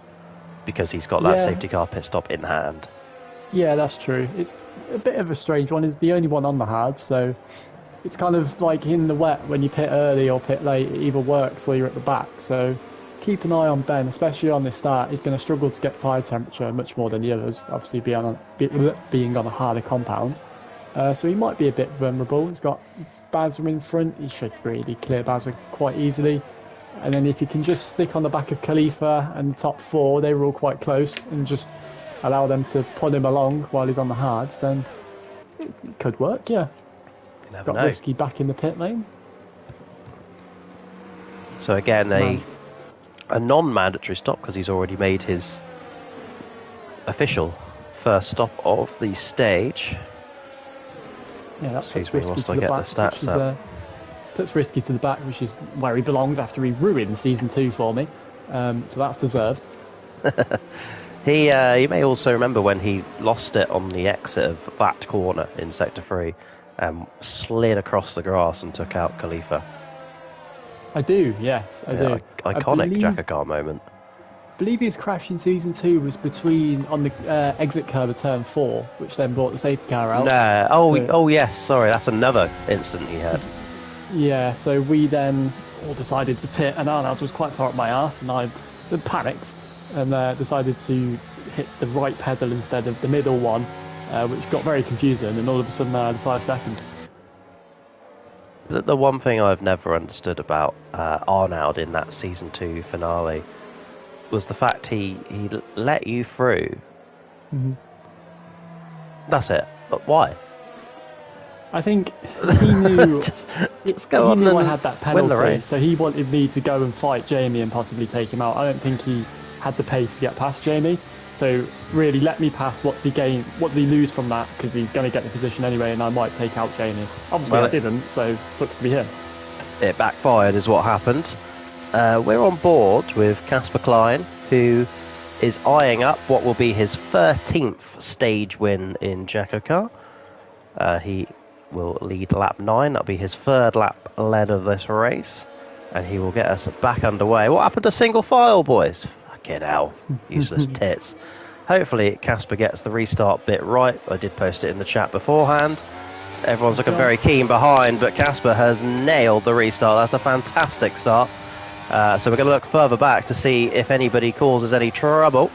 because he's got that safety car pit stop in hand. Yeah, that's true. It's a bit of a strange one. It's the only one on the hard, so it's kind of like in the wet when you pit early or pit late. It either works or you're at the back. So keep an eye on Ben, especially on this start. He's going to struggle to get tyre temperature much more than the others, obviously being on a harder compound. So he might be a bit vulnerable. He's got Bazza in front. He should really clear Bazza quite easily. And then if he can just stick on the back of Khalifa and the top 4, they were all quite close, and just allow them to pull him along while he's on the hards, then it could work, yeah. Got Risky back in the pit lane. So again, a non-mandatory stop because he's already made his official first stop of the stage. Yeah, that's Excuse me, whilst I get the stats up. Puts Risky to the back, which is where he belongs after he ruined Season 2 for me. So that's deserved. You may also remember when he lost it on the exit of that corner in Sector 3, slid across the grass and took out Khalifa. I do, yes, I do. Iconic JACKOCAR moment. I believe his crash in Season 2 was on the exit curb of Turn 4, which then brought the safety car out. No, yes, sorry, that's another incident he had. Yeah, so we then all decided to pit, and Arnold was quite far up my arse, and I panicked and decided to hit the right pedal instead of the middle one, which got very confusing, and all of a sudden I had 5 seconds. The one thing I've never understood about Arnold in that Season 2 finale was the fact he let you through. Mm-hmm. That's it. But why? I think he knew just go on I had that penalty, win the race. so he wanted me to go and fight Jamie and possibly take him out. I don't think he had the pace to get past Jamie. So really, let me pass. What's he gain? What does he lose from that? Because he's going to get the position anyway, and I might take out Jamie. Obviously, I didn't, so sucks to be him. It backfired, is what happened. We're on board with Casper Klein, who is eyeing up what will be his 13th stage win in JACKOCAR. He will lead lap 9. That'll be his 3rd lap led of this race, and he will get us back underway. What happened to single file, boys? Fucking hell, useless tits. Hopefully Casper gets the restart bit right. I did post it in the chat beforehand. Everyone's looking very keen behind, but Casper has nailed the restart. That's a fantastic start. So we're going to look further back to see if anybody causes any trouble.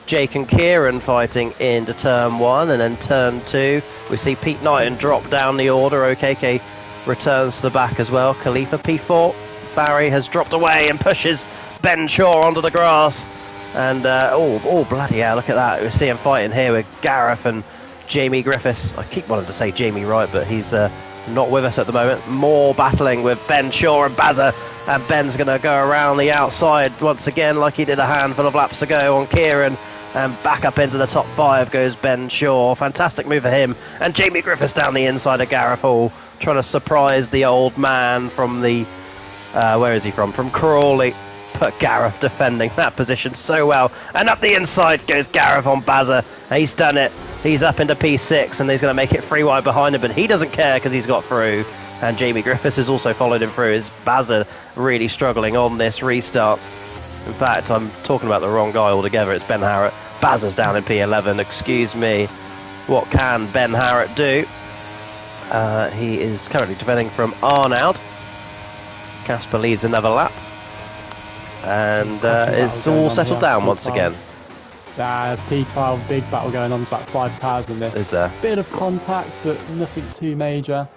Jake and Kieran fighting into turn 1, and then turn 2 we see Pete Knighton drop down the order. OKK returns to the back as well. Khalifa P4. Barry has dropped away and pushes Ben Shaw onto the grass. And, oh, bloody hell, look at that. We're seeing fighting here with Gareth and Jamie Griffiths. I keep wanting to say Jamie Wright, but he's not with us at the moment. More battling with Ben Shaw and Bazza. And Ben's going to go around the outside once again like he did a handful of laps ago on Kieran. And back up into the top 5 goes Ben Shaw. Fantastic move for him. And Jamie Griffiths down the inside of Gareth Hall, trying to surprise the old man from the... where is he from? From Crawley. But Gareth defending that position so well. And up the inside goes Gareth on Bazza. He's done it. He's up into P6 and he's going to make it 3 wide behind him. But he doesn't care because he's got through. And Jamie Griffiths has also followed him through. Is Bazza really struggling on this restart? In fact, I'm talking about the wrong guy altogether. It's Ben Harrett. Bazza's down in P11. Excuse me. What can Ben Harrett do? He is currently defending from Arnaud. Casper leads another lap. And it's all settled down once again. P12, big battle going on. There's about 5 cars in this. Is there? Bit of contact, but nothing too major.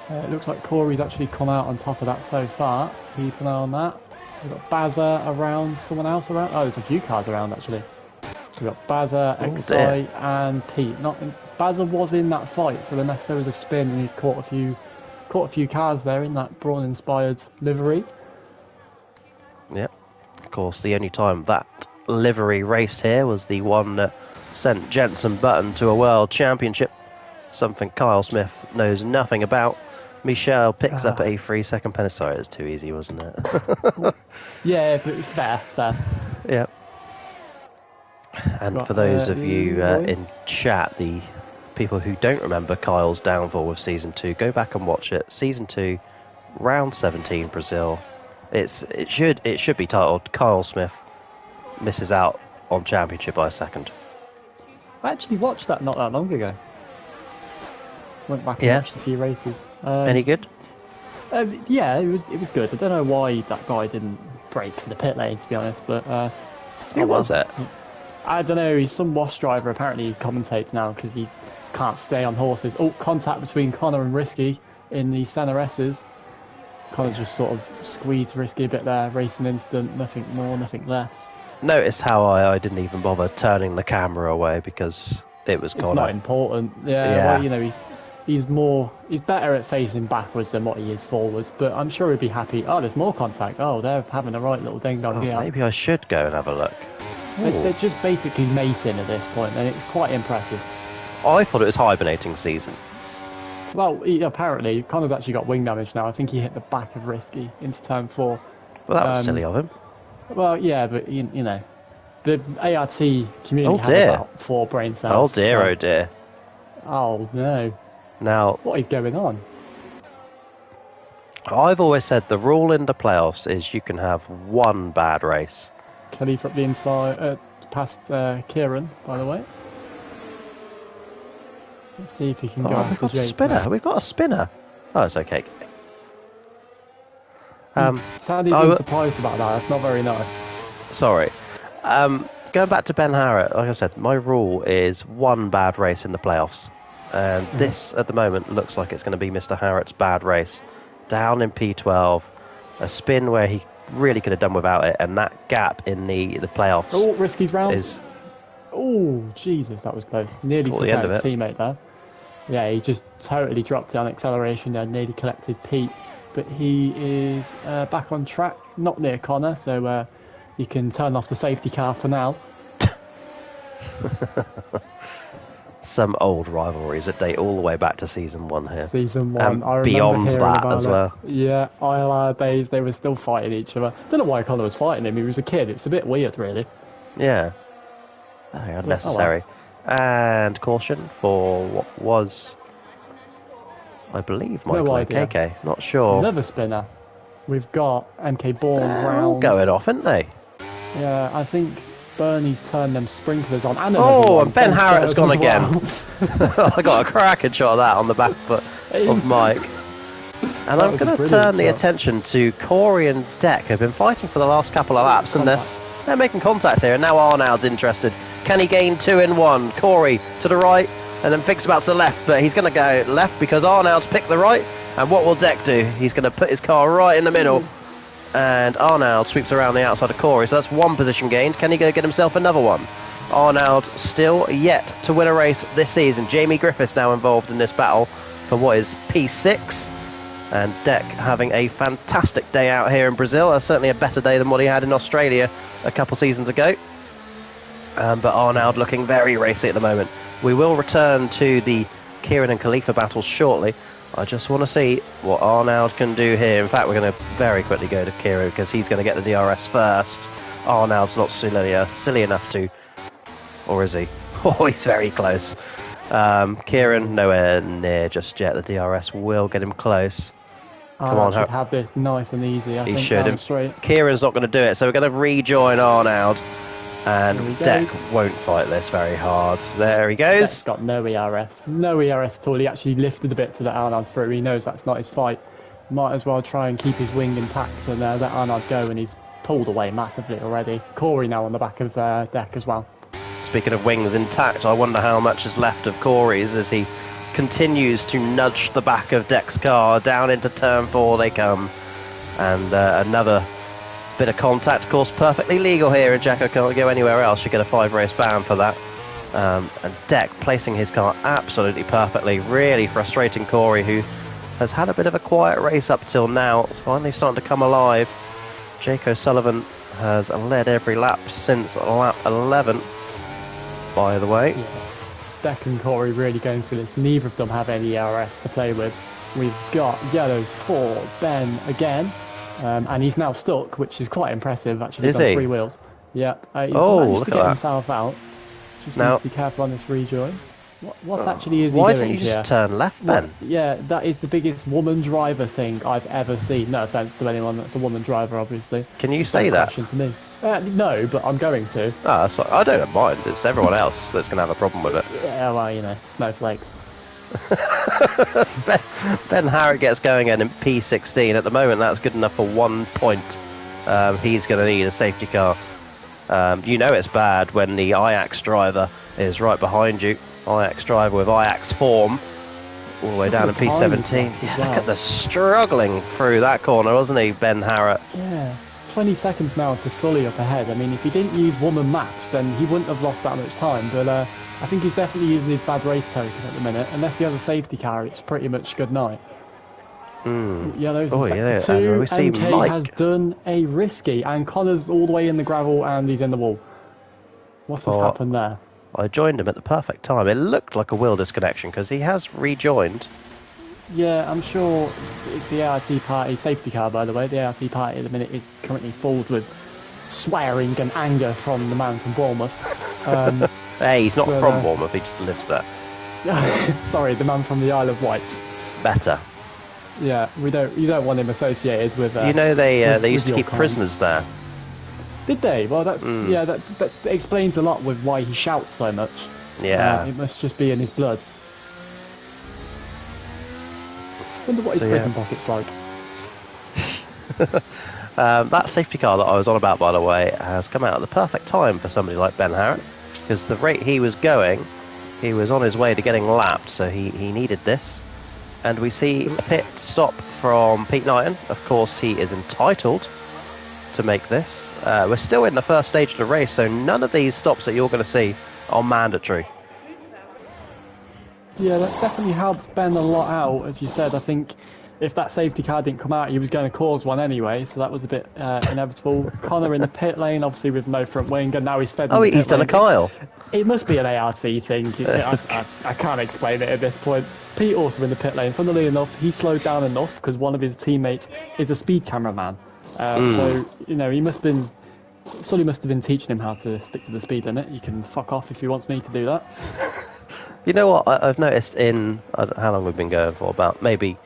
It looks like Corey's actually come out on top of that so far. Keep an eye on that. We've got Bazza around, someone else around. Oh, there's a few cars around actually. We've got Bazza, XI, and Pete. Bazza was in that fight, so unless there was a spin and he's caught a few cars there in that Braun-inspired livery. Yep. Of course, the only time that livery raced here was the one that sent Jenson Button to a world championship. Something Kyle Smith knows nothing about. Michelle picks up A3 second penalty. Sorry, it was too easy, wasn't it? Yeah, but fair. Yeah. And for those of you in chat, the people who don't remember Kyle's downfall with Season 2, go back and watch it. Season 2, Round 17, Brazil. It should be titled Kyle Smith misses out on championship by a second. I actually watched that not that long ago. Went back and watched a few races. Any good? Yeah, it was good. I don't know why that guy didn't break for the pit lane, to be honest, but Who was it? I don't know. He's some Wash driver. Apparently, he commentates now because he can't stay on horses. Oh, contact between Connor and Risky in the Senna S's. Connor just sort of squeezed Risky a bit there. Racing incident. Nothing more, nothing less. Notice how I didn't even bother turning the camera away because it was Connor. It's not important. Yeah. Well, you know, he's better at facing backwards than what he is forwards. But I'm sure he'd be happy. Oh, there's more contact. Oh, they're having a right little ding dong here. Maybe I should go and have a look. They're just basically mating at this point, and it's quite impressive. I thought it was hibernating season. Well, apparently, Connor's actually got wing damage now. I think he hit the back of Risky into turn 4. Well, that was silly of him. Well, yeah, but you know, the ART community had about 4 brain cells. Oh dear, so... oh dear. Oh no. Now, what is going on? I've always said the rule in the playoffs is you can have one bad race. Kelly from the inside, past Kieran, by the way. Let's see if he can go after Jake. We've got a spinner. Oh, it's okay. Sadly, being surprised about that. That's not very nice. Sorry. Going back to Ben Harrett, like I said, my rule is one bad race in the playoffs. And this, at the moment, looks like it's going to be Mr. Harrett's bad race. Down in P12, a spin where he really could have done without it, and that gap in the playoffs. Oh, Risky's round. Oh, Jesus, that was close. Nearly took out his teammate there. Yeah, he just totally dropped it on acceleration there, nearly collected Pete. But he is back on track, not near Connor, so you can turn off the safety car for now. Some old rivalries that date all the way back to Season 1 here. Season 1, and I beyond that as well. Yeah, ILR days, they were still fighting each other. Don't know why Connor was fighting him, he was a kid. It's a bit weird, really. Yeah. Very unnecessary. Oh, well. And caution for what was, I believe, Michael KK. Not sure. Another spinner. We've got MK Bourne round. Going off, aren't they? Yeah, I think Bernie's turned them sprinklers on. And Ben Harrett has gone again. I got a cracking shot of that on the back foot of Mike. And I'm going to turn the attention to Corey and Deck, who've been fighting for the last couple of laps, and they're making contact here. And now Arnaud's interested. Can he gain 2 in 1? Corey to the right, and then thinks about to the left, but he's going to go left because Arnaud's picked the right. And what will Deck do? He's going to put his car right in the middle. and Arnold sweeps around the outside of Corey, so that's one position gained. Can he go get himself another one? Arnold still yet to win a race this season. Jamie Griffiths now involved in this battle for what is P6. And Deck having a fantastic day out here in Brazil. Certainly a better day than what he had in Australia a couple seasons ago. But Arnold looking very racy at the moment. We will return to the Kieran and Khalifa battles shortly. I just want to see what Arnold can do here. In fact, we're going to very quickly go to Kieran because he's going to get the DRS first. Arnold's not silly enough to... Or is he? Oh, he's very close. Kieran, nowhere near just yet. The DRS will get him close. Come on, should have this nice and easy. I think should. Straight. Kieran's not going to do it, so we're going to rejoin Arnold. And Deck won't fight this very hard. There he goes. Deck's got no ERS. No ERS at all. He actually lifted a bit to let Arnold through. He knows that's not his fight. Might as well try and keep his wing intact and let Arnold go, and he's pulled away massively already. Corey now on the back of Deck as well. Speaking of wings intact, I wonder how much is left of Corey's as he continues to nudge the back of Deck's car. Down into turn 4 they come. And another bit of contact, of course, perfectly legal here in Jacko can't go anywhere else. You get a 5-race ban for that. And Deck placing his car absolutely perfectly. Really frustrating Corey, who has had a bit of a quiet race up till now. It's finally starting to come alive. Jake O'Sullivan has led every lap since lap 11, by the way. Yeah. Deck and Corey really going through this. Neither of them have any ERS to play with. We've got yellows for Ben again. And he's now stuck, which is quite impressive, actually. He's on 3 wheels. Yeah. He's managed to get himself out. Just needs to be careful on this rejoin. What's actually is he doing Why don't you just here? turn left, Ben? Yeah, that is the biggest woman driver thing I've ever seen. No offence to anyone that's a woman driver, obviously. Can you say that? To me. No, but I'm going to. Oh, I don't mind. It's everyone else that's going to have a problem with it. Yeah, well, you know, snowflakes. Ben Harrett gets going in P16. At the moment, that's good enough for 1 point. He's going to need a safety car. You know it's bad when the Ajax driver is right behind you. Ajax driver with Ajax form. All the way down in P17. Yeah, look at the struggling through that corner, wasn't he, Ben Harrett? Yeah. 20 seconds now to Sully up ahead. I mean, if he didn't use woman maps, then he wouldn't have lost that much time. But I think he's definitely using his bad race token at the minute. Unless he has a safety car, it's pretty much good night. Yellows in sector 2. MK has done a risky, and Connor's all the way in the gravel, and he's in the wall. What's happened there? I joined him at the perfect time. It looked like a wheel disconnection because he has rejoined. Yeah, I'm sure it's the ART party, safety car by the way, the ART party at the minute is currently filled with swearing and anger from the man from Bournemouth. Hey, he's not from Bournemouth, he just lives there. Sorry, the man from the Isle of Wight. Better. Yeah, you don't want him associated with... you know they used to keep prisoners there. Did they? Well, that's yeah, that explains a lot with why he shouts so much. Yeah. It must just be in his blood. Wonder what his prison pocket's like. That safety car that I was on about, by the way, has come out at the perfect time for somebody like Ben Harrett, because the rate he was going, he was on his way to getting lapped, so he needed this. And we see a pit stop from Pete Knighton. Of course, he is entitled to make this. We're still in the first stage of the race, so none of these stops that you're going to see are mandatory. Yeah, that definitely helps Ben a lot out, as you said. I think if that safety car didn't come out, he was going to cause one anyway, so that was a bit inevitable. Connor in the pit lane, obviously with no front wing, and now he's fed. Oh, he's done a Kyle. It must be an ART thing. I can't explain it at this point. Pete also in the pit lane. Funnily enough, he slowed down enough because one of his teammates is a speed cameraman. So, you know, Sully must have been teaching him how to stick to the speed limit. You can fuck off if he wants me to do that. You know what, I've noticed in, how long we've been going for, about maybe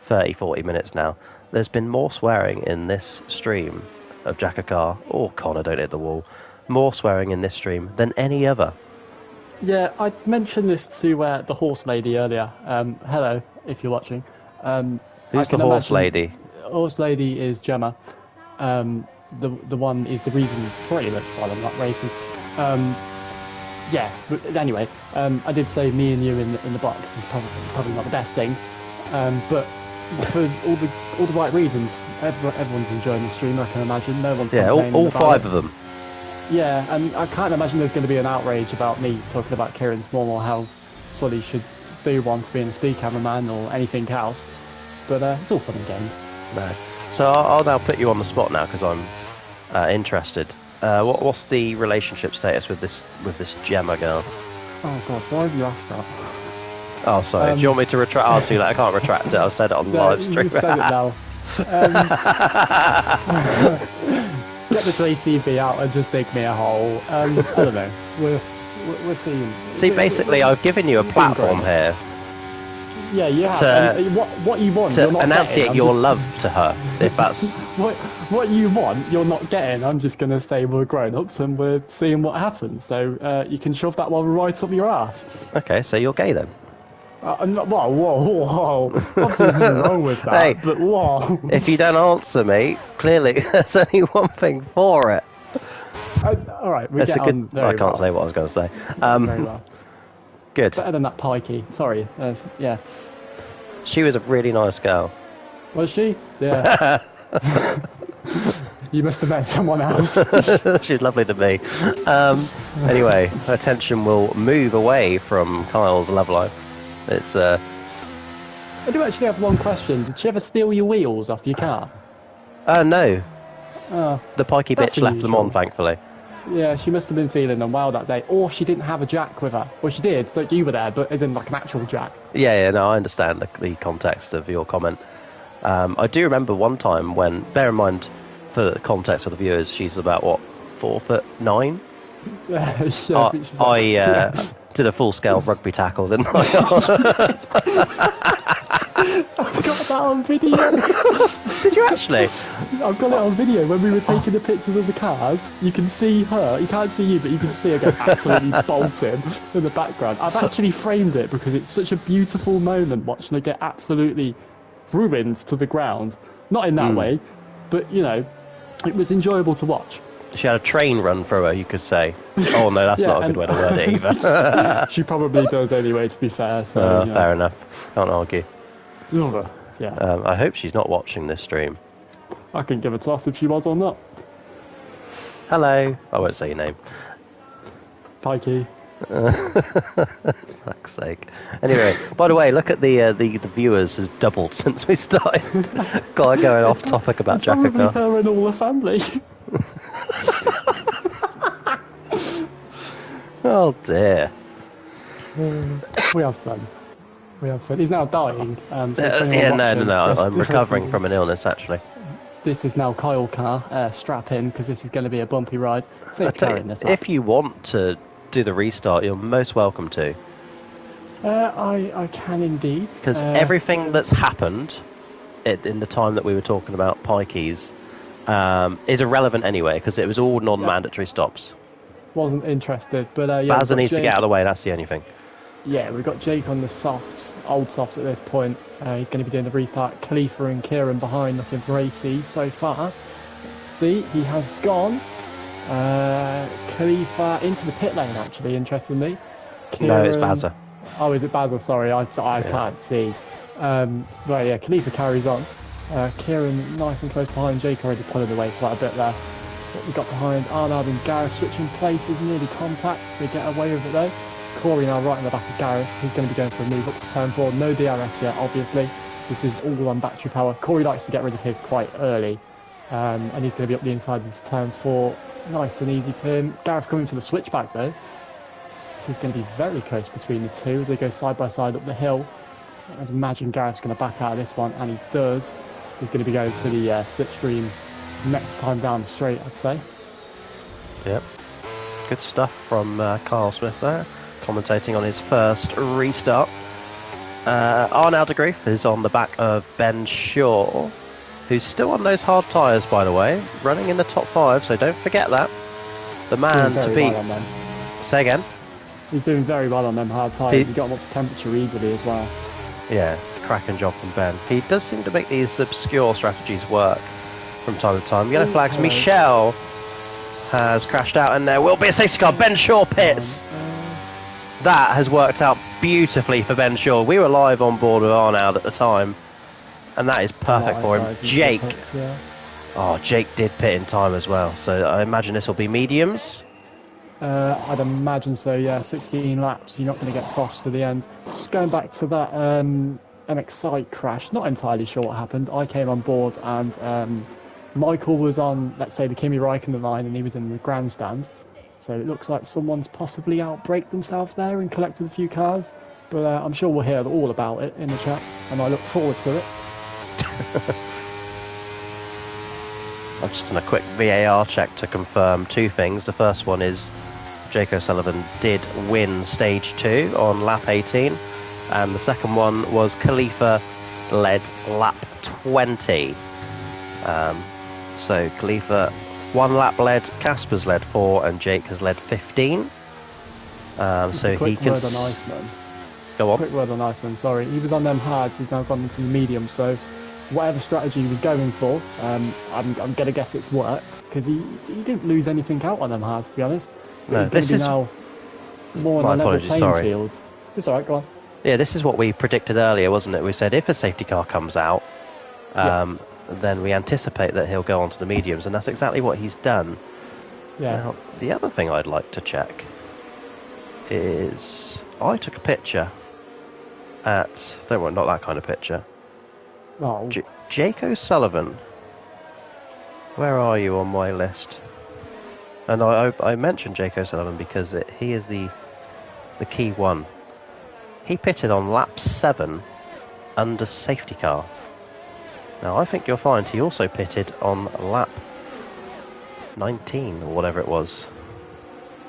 30, 40 minutes now, there's been more swearing in this stream of JACKOCAR, or Connor, don't hit the wall, more swearing in this stream than any other. Yeah, I mentioned this to the horse lady earlier. Hello, if you're watching. Who's the horse lady? Horse lady is Gemma. The one is the reason pretty much why I'm not racing. Yeah, but anyway, I did say me and you in the box is probably not the best thing, but for all the right reasons. Everyone's enjoying the stream, I can imagine. No one's Yeah, complaining all about five it. of them. Yeah, and I can't imagine there's going to be an outrage about me talking about Kieran's mum or how Sully should do one for being a speed cameraman or anything else. But it's all fun and games. No. So I'll now put you on the spot now because I'm interested. What's the relationship status with this Gemma girl? Oh god, why have you asked that? Oh, sorry. Do you want me to retract? Oh, too late. I can't retract it. I've said it on the live stream. You've said it now. Get the JCB out and just dig me a hole. I don't know. We're seeing. See, basically, I've given you a platform here Yeah, you have. to, what you want, to you're not enunciate getting. your love to her. If that's what you want, you're not getting. I'm just gonna say we're grown-ups and we're seeing what happens. So you can shove that one right up your ass. okay, so you're gay then. Whoa. Obviously, there's nothing wrong with that. Hey, but whoa. If you don't answer me, clearly there's only one thing for it. All right, we That's get a good. on very I can't well. say what I was going to say. Very well. Good. Better than that pikey. Sorry. Yeah. She was a really nice girl. Was she? Yeah. You must have met someone else. She was lovely to me. Anyway, attention will move away from Kyle's love life. It's I do actually have one question. Did she ever steal your wheels off your car? no. Oh, The pikey That's bitch left them unusual. on, thankfully. yeah, she must have been feeling unwell that day. Or she didn't have a jack with her. Well, she did, so you were there, but as in like an actual jack. Yeah, no, I understand the context of your comment. I do remember one time when, bear in mind, for the context for the viewers, she's about, what, 4'9"? Yeah, I think she's I like- did a full-scale rugby tackle, didn't I? I've got that on video. Did you actually? I've got it on video when we were taking the pictures of the cars. You can see her. You can't see you, but you can see her get absolutely bolted in the background. I've actually framed it because it's such a beautiful moment watching her get absolutely ruined to the ground. Not in that way, but you know, it was enjoyable to watch. She had a train run through her, you could say. Oh, no, that's Yeah, not a good way to word it either. She probably does anyway, to be fair. So, you know. Fair enough. Can't argue. Yeah, I hope she's not watching this stream. I couldn't give a toss if she was or not. Hello. I won't say your name. Pikey. Fuck's sake. Anyway, by the way, look at the viewers has doubled since we started. Guy going off topic about Probably JACKOCAR. her and all the family. Oh dear. We have fun. We have fun. He's now dying. So for anyone Yeah, watching, no. this- I'm this recovering is- from an illness actually. This is now Kyle Car. Strap in because this is going to be a bumpy ride. I Safe tell carrying you, this. if you want to do the restart, you're most welcome to. I can indeed. Because everything that's happened in the time that we were talking about Pikeys is irrelevant anyway, because it was all non-mandatory stops. Wasn't interested, but yeah. Bazza needs to get out of the way, that's the only thing. Yeah, we've got Jake on the softs, old softs at this point. He's going to be doing the restart. Khalifa and Kieran behind, looking for AC so far. Let's see, he has gone. Khalifa into the pit lane, actually, interestingly. No, it's Bazza. Oh, is it Bazza? Sorry, I can't see. But yeah, Khalifa carries on. Kieran nice and close behind. Jake already pulling away quite a bit there. What we got behind Arnard and Gareth switching places, nearly contact. They get away with it though. Corey now right in the back of Gareth. He's going to be going for a move up to turn 4. No DRS yet, obviously. This is all on battery power. Corey likes to get rid of his quite early. And he's going to be up the inside into turn 4. Nice and easy for him. Gareth coming for the switchback though. This is going to be very close between the two as they go side by side up the hill. I'd imagine Gareth's going to back out of this one, and he does. He's going to be going for the slipstream next time down the straight, I'd say. Yep. Good stuff from Carl Smith there, commentating on his first restart. Arnold de Grief is on the back of Ben Shaw, who's still on those hard tyres, by the way, running in the top 5, so don't forget that. The man to beat. Well on them. Say again? He's doing very well on them hard tyres. He got them up to temperature easily as well. Yeah, cracking job from Ben. He does seem to make these obscure strategies work from time to time. Yellow flags. hello. Michelle has crashed out, and there will be a safety car. Ben Shaw pits. That has worked out beautifully for Ben Shaw. We were live on board with Arnold at the time. And that is perfect for him. Jake. Yeah. Oh, Jake did pit in time as well. So I imagine this will be mediums. I'd imagine so, yeah. 16 laps, you're not going to get softs to the end. Just going back to that MXI crash, not entirely sure what happened. I came on board and Michael was on, let's say, the Kimi Raikkonen line and he was in the grandstand. So it looks like someone's possibly outbraked themselves there and collected a few cars. But I'm sure we'll hear all about it in the chat, and I look forward to it. I've just done a quick VAR check to confirm two things. The first one is Jake O'Sullivan did win stage 2 on lap 18, and the second one was Khalifa led lap 20. So Khalifa 1 lap led, Casper's led 4, and Jake has led 15. So he can. Word on Iceman. Go on. Quick word on Iceman. Sorry, he was on them hards. He's now gone into the medium. So whatever strategy he was going for, I'm gonna guess it's worked because he didn't lose anything out on them hards, to be honest. No, this is now more on a level playing field. It's alright. Go on. Yeah, this is what we predicted earlier, wasn't it? We said if a safety car comes out, then we anticipate that he'll go onto the mediums, and that's exactly what he's done. Yeah. Now, the other thing I'd like to check is I took a picture at... Don't worry, not that kind of picture. Oh. Jake O'Sullivan. Where are you on my list? And I mentioned Jake O'Sullivan because he is the key one. He pitted on lap 7 under safety car. Now, I think you'll find he also pitted on lap 19 or whatever it was.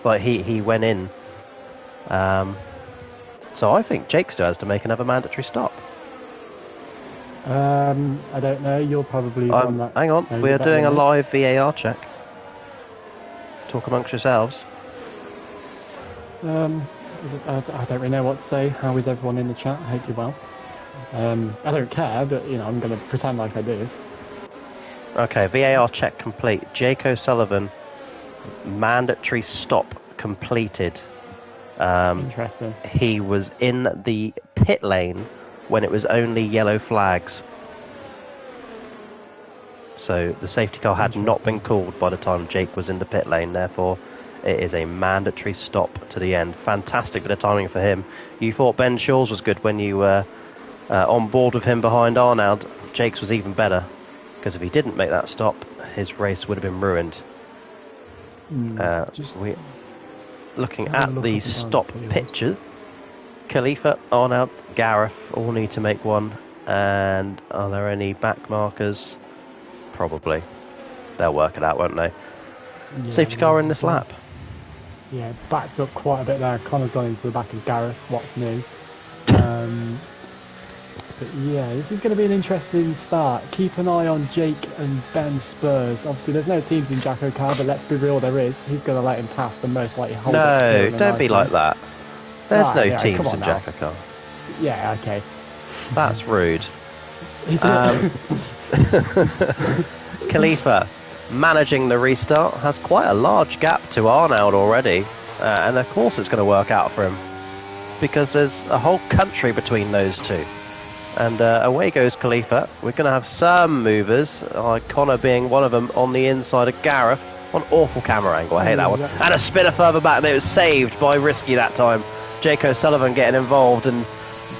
But he went in. So I think Jake still has to make another mandatory stop. I don't know. You're probably on that. Hang on, we are doing a live VAR check. Talk amongst yourselves. I don't really know what to say. How is everyone in the chat? I hope you're well. I don't care, but I'm going to pretend like I do. Okay, VAR check complete. Jake O'Sullivan, mandatory stop completed. Interesting. He was in the pit lane when it was only yellow flags. So the safety car had not been called by the time Jake was in the pit lane, therefore it is a mandatory stop to the end. Fantastic bit of timing for him. You thought Ben Shaw's was good when you were on board with him behind Arnold. Jake's was even better, because if he didn't make that stop, his race would have been ruined. We're looking at the stop picture. Khalifa, Arnold, Gareth all need to make one. And are there any back markers? Probably. They'll work it out, won't they? Yeah, Safety car in this lap. Yeah, backed up quite a bit there. Connor's gone into the back of Gareth. What's new? But yeah, this is going to be an interesting start. Keep an eye on Jake and Ben Spurs. Obviously, there's no teams in JACKOCAR, but let's be real, there is. He's going to let him pass the most likely hold. No, don't be like that. There's no teams in JACKOCAR. Yeah, okay. That's rude. Khalifa, managing the restart, has quite a large gap to Arnold already. And of course it's going to work out for him, because there's a whole country between those two. And away goes Khalifa. We're going to have some movers, Connor being one of them, on the inside of Gareth. What an awful camera angle, I hate that one. And a spinner further back, and it was saved by Risky that time. Jake O'Sullivan getting involved, and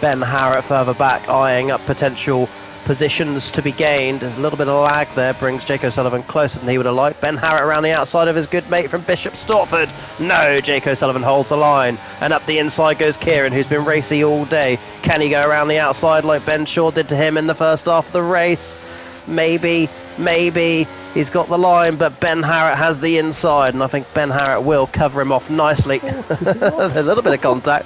Ben Harrett further back, eyeing up potential positions to be gained. A little bit of lag there brings Jake O'Sullivan closer than he would have liked. Ben Harrett around the outside of his good mate from Bishop Stortford. No, Jake O'Sullivan holds the line, and up the inside goes Kieran, who's been racy all day. Can he go around the outside like Ben Shaw did to him in the first half of the race? Maybe. He's got the line, but Ben Harrett has the inside, and I think Ben Harrett will cover him off nicely. A little bit of contact.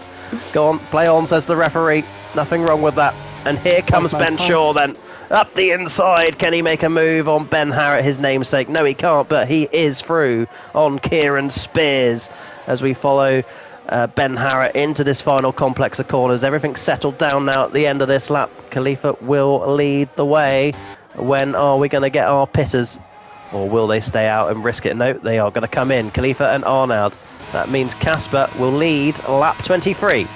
Go on, play on, says the referee. Nothing wrong with that. And here comes Ben Shaw then. Up the inside. Can he make a move on Ben Harrett, his namesake? No, he can't, but he is through on Kieran Spears as we follow Ben Harrett into this final complex of corners. Everything's settled down now at the end of this lap. Khalifa will lead the way. When are we going to get our pitters? Or will they stay out and risk it? No, they are going to come in. Khalifa and Arnold. That means Casper will lead lap 23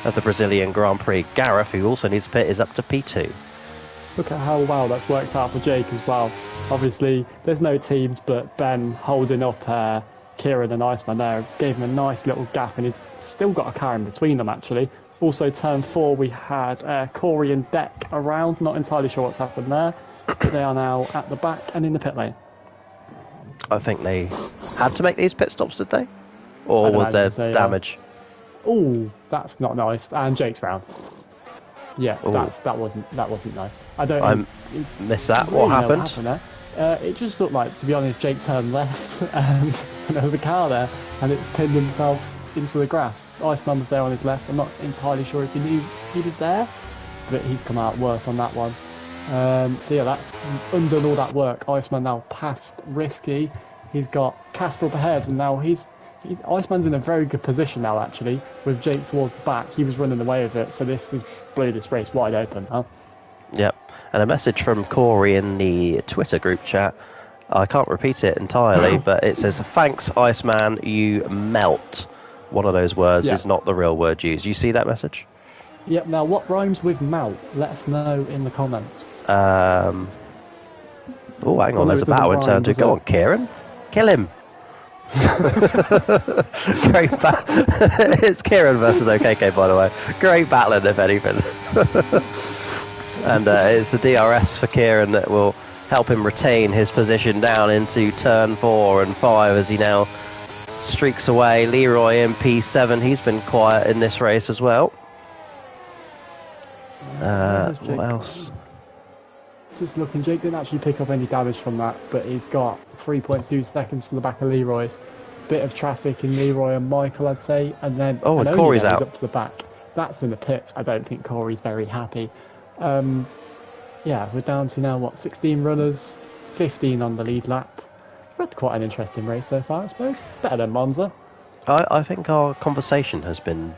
of the Brazilian Grand Prix. Gareth, who also needs a pit, is up to P2. Look at how well that's worked out for Jake as well. Obviously, there's no teams, but Ben holding up Kieran and Iceman there gave him a nice little gap, and he's still got a car in between them, actually. Also, turn 4, we had Corey and Deck around. Not entirely sure what's happened there, but they are now at the back and in the pit lane. I think they had to make these pit stops, did they? Or was there damage? Oh, that's not nice. And Jake's round. Yeah, Ooh. that wasn't nice. I missed that. Really what happened? There. It just looked like, to be honest, Jake turned left, and there was a car there, and it pinned himself into the grass. Iceman was there on his left. I'm not entirely sure if he knew he was there, but he's come out worse on that one. So yeah, that's undone all that work. Iceman now past Risky. He's got Casper up ahead, and now Iceman's in a very good position now, actually, with Jake towards the back. He was running away with it, so this has blew this race wide open, huh? Yep. And a message from Corey in the Twitter group chat. I can't repeat it entirely, but it says, "Thanks, Iceman, you melt." One of those words is not the real word used. You see that message? Yep. Now, what rhymes with melt? Let us know in the comments. Oh, hang on. There's a battle in turn 2. Go on, Kieran. Kill him. Great battle. It's Kieran versus OKK, by the way. Great battling, if anything. And it's the DRS for Kieran that will help him retain his position down into turn 4 and 5 as he now streaks away. Leroy in P7. He's been quiet in this race as well. What else? Just looking, Jake didn't actually pick up any damage from that, but he's got 3.2 seconds to the back of Leroy. Bit of traffic in Leroy and Michael, I'd say, and then and Corey's out. Up to the back. That's in the pits. I don't think Corey's very happy. Yeah, we're down to now 16 runners, 15 on the lead lap. We've had quite an interesting race so far, I suppose. Better than Monza. I think our conversation has been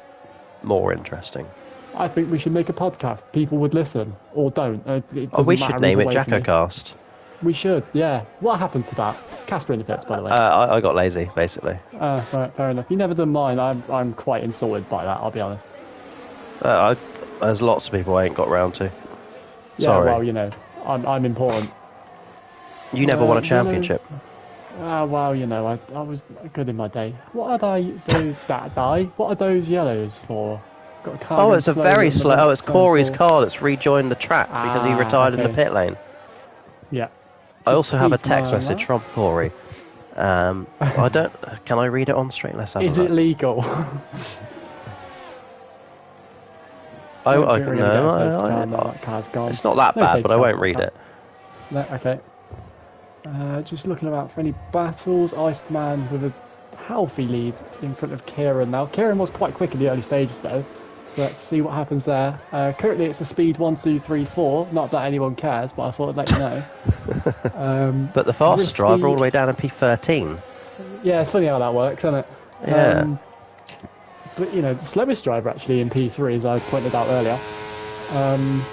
more interesting. I think we should make a podcast. People would listen, or don't. We should name it JACKOCAR. We should, yeah. What happened to that? Casper in the pits, by the way. I got lazy, basically. Right, fair enough. You never done mine. I'm quite insulted by that, I'll be honest. There's lots of people I ain't got round to. Yeah, Sorry. well, I'm important. You never won a championship. Well, I was good in my day. What did I do that day? What are those yellows for? Got a car it's a very slow. Oh, it's Corey's car that's rejoined the track because he retired in the pit lane. Yeah. I also have a text message from Corey. I don't. Can I read it on stream? Let's have a look. Is it legal? No, it's not that bad, but I won't read it. No, okay. Just looking about for any battles. Iceman with a healthy lead in front of Kieran now. Kieran was quite quick in the early stages though, so let's see what happens there. Currently it's a speed 1, 2, 3, 4. Not that anyone cares, but I thought I'd let you know. But the fastest driver all the way down in P13. Yeah, it's funny how that works, isn't it? Yeah. But the slowest driver actually in P3, as I pointed out earlier.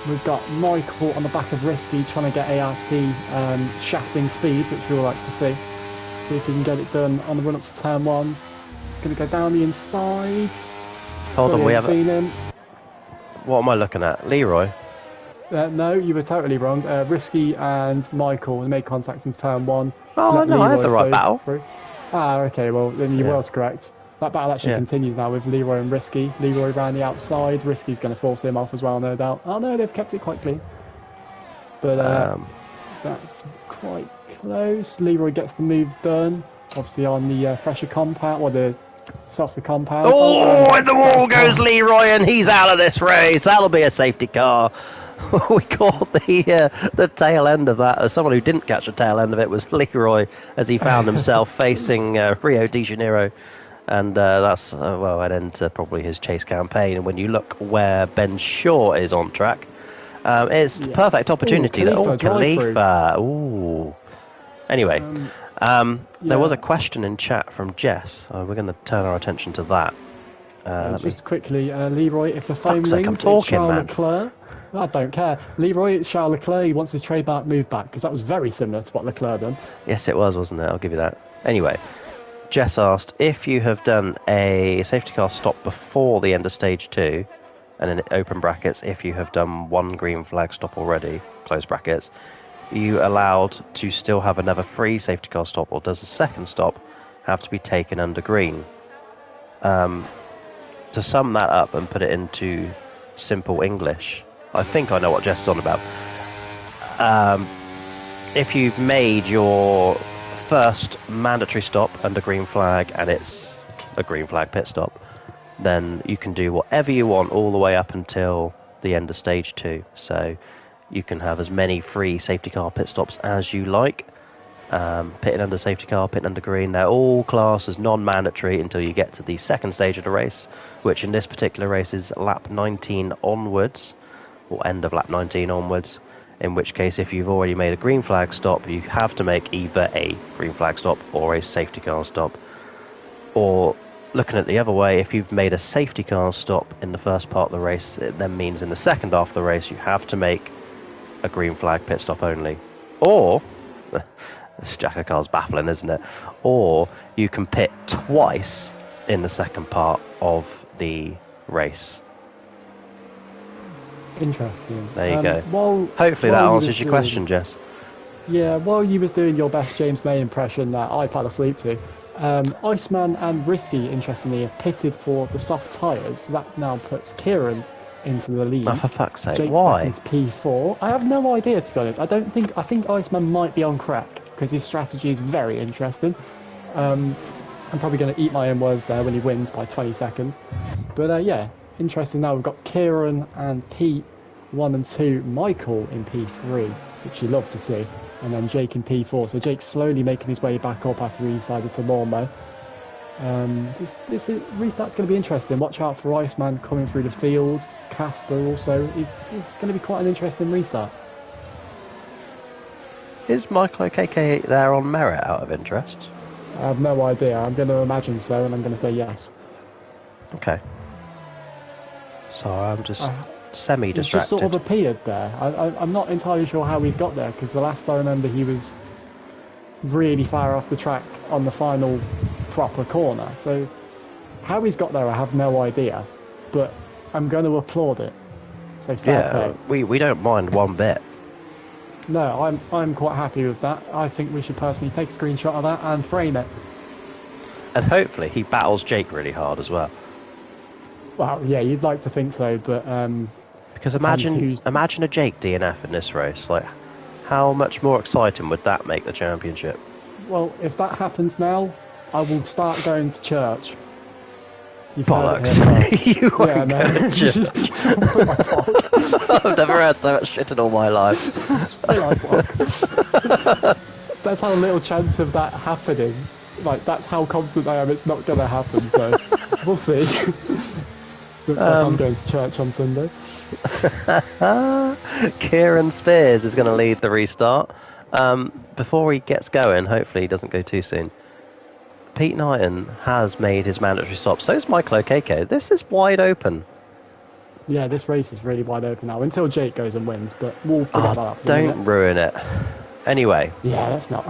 We've got Michael on the back of Risky trying to get ART shafting speed, which we all like to see. See if he can get it done on the run up to turn 1. He's going to go down the inside. Hold on, we haven't seen him. What am I looking at? Leroy? No, you were totally wrong. Risky and Michael made contacts in turn 1. Oh, no, I had the right battle. Through. Okay, well, then you was correct. That battle actually continues now with Leroy and Risky. Leroy ran the outside. Risky's going to force him off as well, no doubt. Oh, no, they've kept it quite clean. But that's quite close. Leroy gets the move done. Obviously on the fresher compound, or the softer compound. And the wall goes Leroy, and he's out of this race. That'll be a safety car. We caught the tail end of that. As someone who didn't catch the tail end of it was Leroy, as he found himself facing Rio de Janeiro. And that's, an end to probably his chase campaign. And when you look where Ben Shaw is on track, it's a perfect opportunity. Khalifa. Ooh. Anyway, there was a question in chat from Jess. We're going to turn our attention to that. Just quickly, Leroy, if the phone rings, I'm talking, it's Charles man. Leclerc. I don't care. Leroy, it's Charles Leclerc. He wants his trademark move back, because that was very similar to what Leclerc done. Yes, it was, wasn't it? I'll give you that. Anyway. Jess asked, if you have done a safety car stop before the end of stage 2, and in open brackets, if you have done one green flag stop already, close brackets, you allowed to still have another free safety car stop, or does a second stop have to be taken under green? To sum that up and put it into simple English, I think I know what Jess is on about. If you've made your first mandatory stop under green flag and it's a green flag pit stop, then you can do whatever you want all the way up until the end of stage 2. So you can have as many free safety car pit stops as you like. Pitting under safety car, pitting under green, they're all classed as non-mandatory until you get to the second stage of the race, which in this particular race is lap 19 onwards, or end of lap 19 onwards, in which case if you've already made a green flag stop, you have to make either a green flag stop or a safety car stop. Or looking at the other way, if you've made a safety car stop in the first part of the race, it then means in the second half of the race you have to make a green flag pit stop only. Or this JACKOCAR's baffling, isn't it? Or you can pit twice in the second part of the race. Interesting. There you go. while Hopefully that answers your question, Jess. Yeah, while you was doing your best James May impression that I fell asleep to, Iceman and Risky, interestingly, have pitted for the soft tyres. So that now puts Kieran into the lead. Oh, for fuck's sake, Jake's why? back into P4. I have no idea, to be honest. I think Iceman might be on crack, because his strategy is very interesting. I'm probably going to eat my own words there when he wins by 20 seconds. But yeah, interesting now. We've got Kieran and Pete 1 and 2, Michael in P3, which you love to see, and then Jake in P4. So Jake's slowly making his way back up after he decided to lawnmow. This restart's going to be interesting. Watch out for Iceman coming through the field. Casper also. It's going to be quite an interesting restart. Is Michael OKK there on merit, out of interest? I have no idea. I'm going to imagine so, and I'm going to say yes. Okay. So I'm just He's semi-distracted. just sort of appeared there. I'm not entirely sure how he's got there, because the last I remember he was really far off the track on the final proper corner. So how he's got there, I have no idea. But I'm going to applaud it. So fair play. We don't mind one bit. No, I'm quite happy with that. I think we should personally take a screenshot of that and frame it. And hopefully he battles Jake really hard as well. Well, yeah, you'd like to think so, but because imagine a Jake DNF in this race. Like, how much more exciting would that make the championship? Well, if that happens now, I will start going to church. Bollocks. You won't go to church. I've never heard so much shit in all my life. That's how little chance of that happening. Like, that's how confident I am it's not going to happen, so we'll see. Looks like I'm going to church on Sunday. Kieran Spears is going to lead the restart. Before he gets going, hopefully he doesn't go too soon, Pete Knighton has made his mandatory stop. So is Michael OKK. This is wide open. Yeah, this race is really wide open now, until Jake goes and wins, but we'll figure that out. Don't ruin it. Anyway. Yeah, that's not...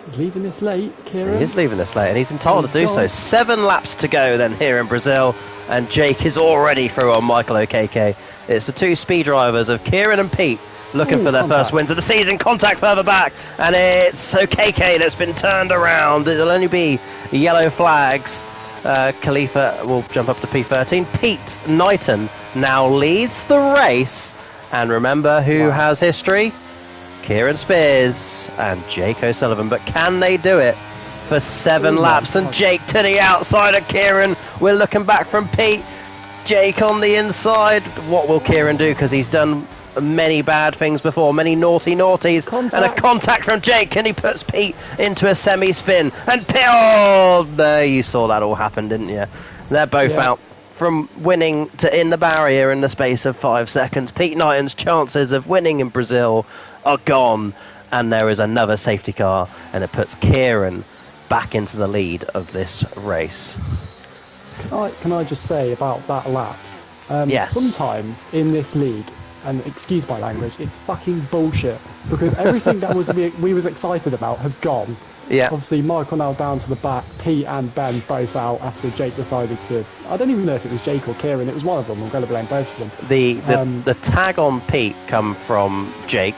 He's leaving this late, Kieran. He is leaving this late, and he's entitled to do so. 7 laps to go then here in Brazil, and Jake is already through on Michael OKK. It's the two speed drivers of Kieran and Pete looking for their first wins of the season. Contact further back, and it's OKK that's been turned around. It'll only be yellow flags. Khalifa will jump up to P13. Pete Knighton now leads the race, and remember who has history? Kieran Spears and Jake O'Sullivan. But can they do it for 7 laps? And Jake to the outside of Kieran. We're looking back from Pete. Jake on the inside. What will Kieran do? Because he's done many bad things before, many naughties. And a contact from Jake, and he puts Pete into a semi-spin. And Pete, oh, there, you saw that all happen, didn't you? They're both out from winning to in the barrier in the space of 5 seconds. Pete Knighton's chances of winning in Brazil are gone, and there is another safety car, and it puts Kieran back into the lead of this race. Can I just say about that lap? Yes. Sometimes in this league, and excuse my language, it's fucking bullshit. Because everything that we was excited about has gone. Yeah. Obviously, Michael now down to the back, Pete and Ben both out after Jake decided to. I don't even know if it was Jake or Kieran. It was one of them. I'm going to blame both of them. The tag on Pete come from Jake,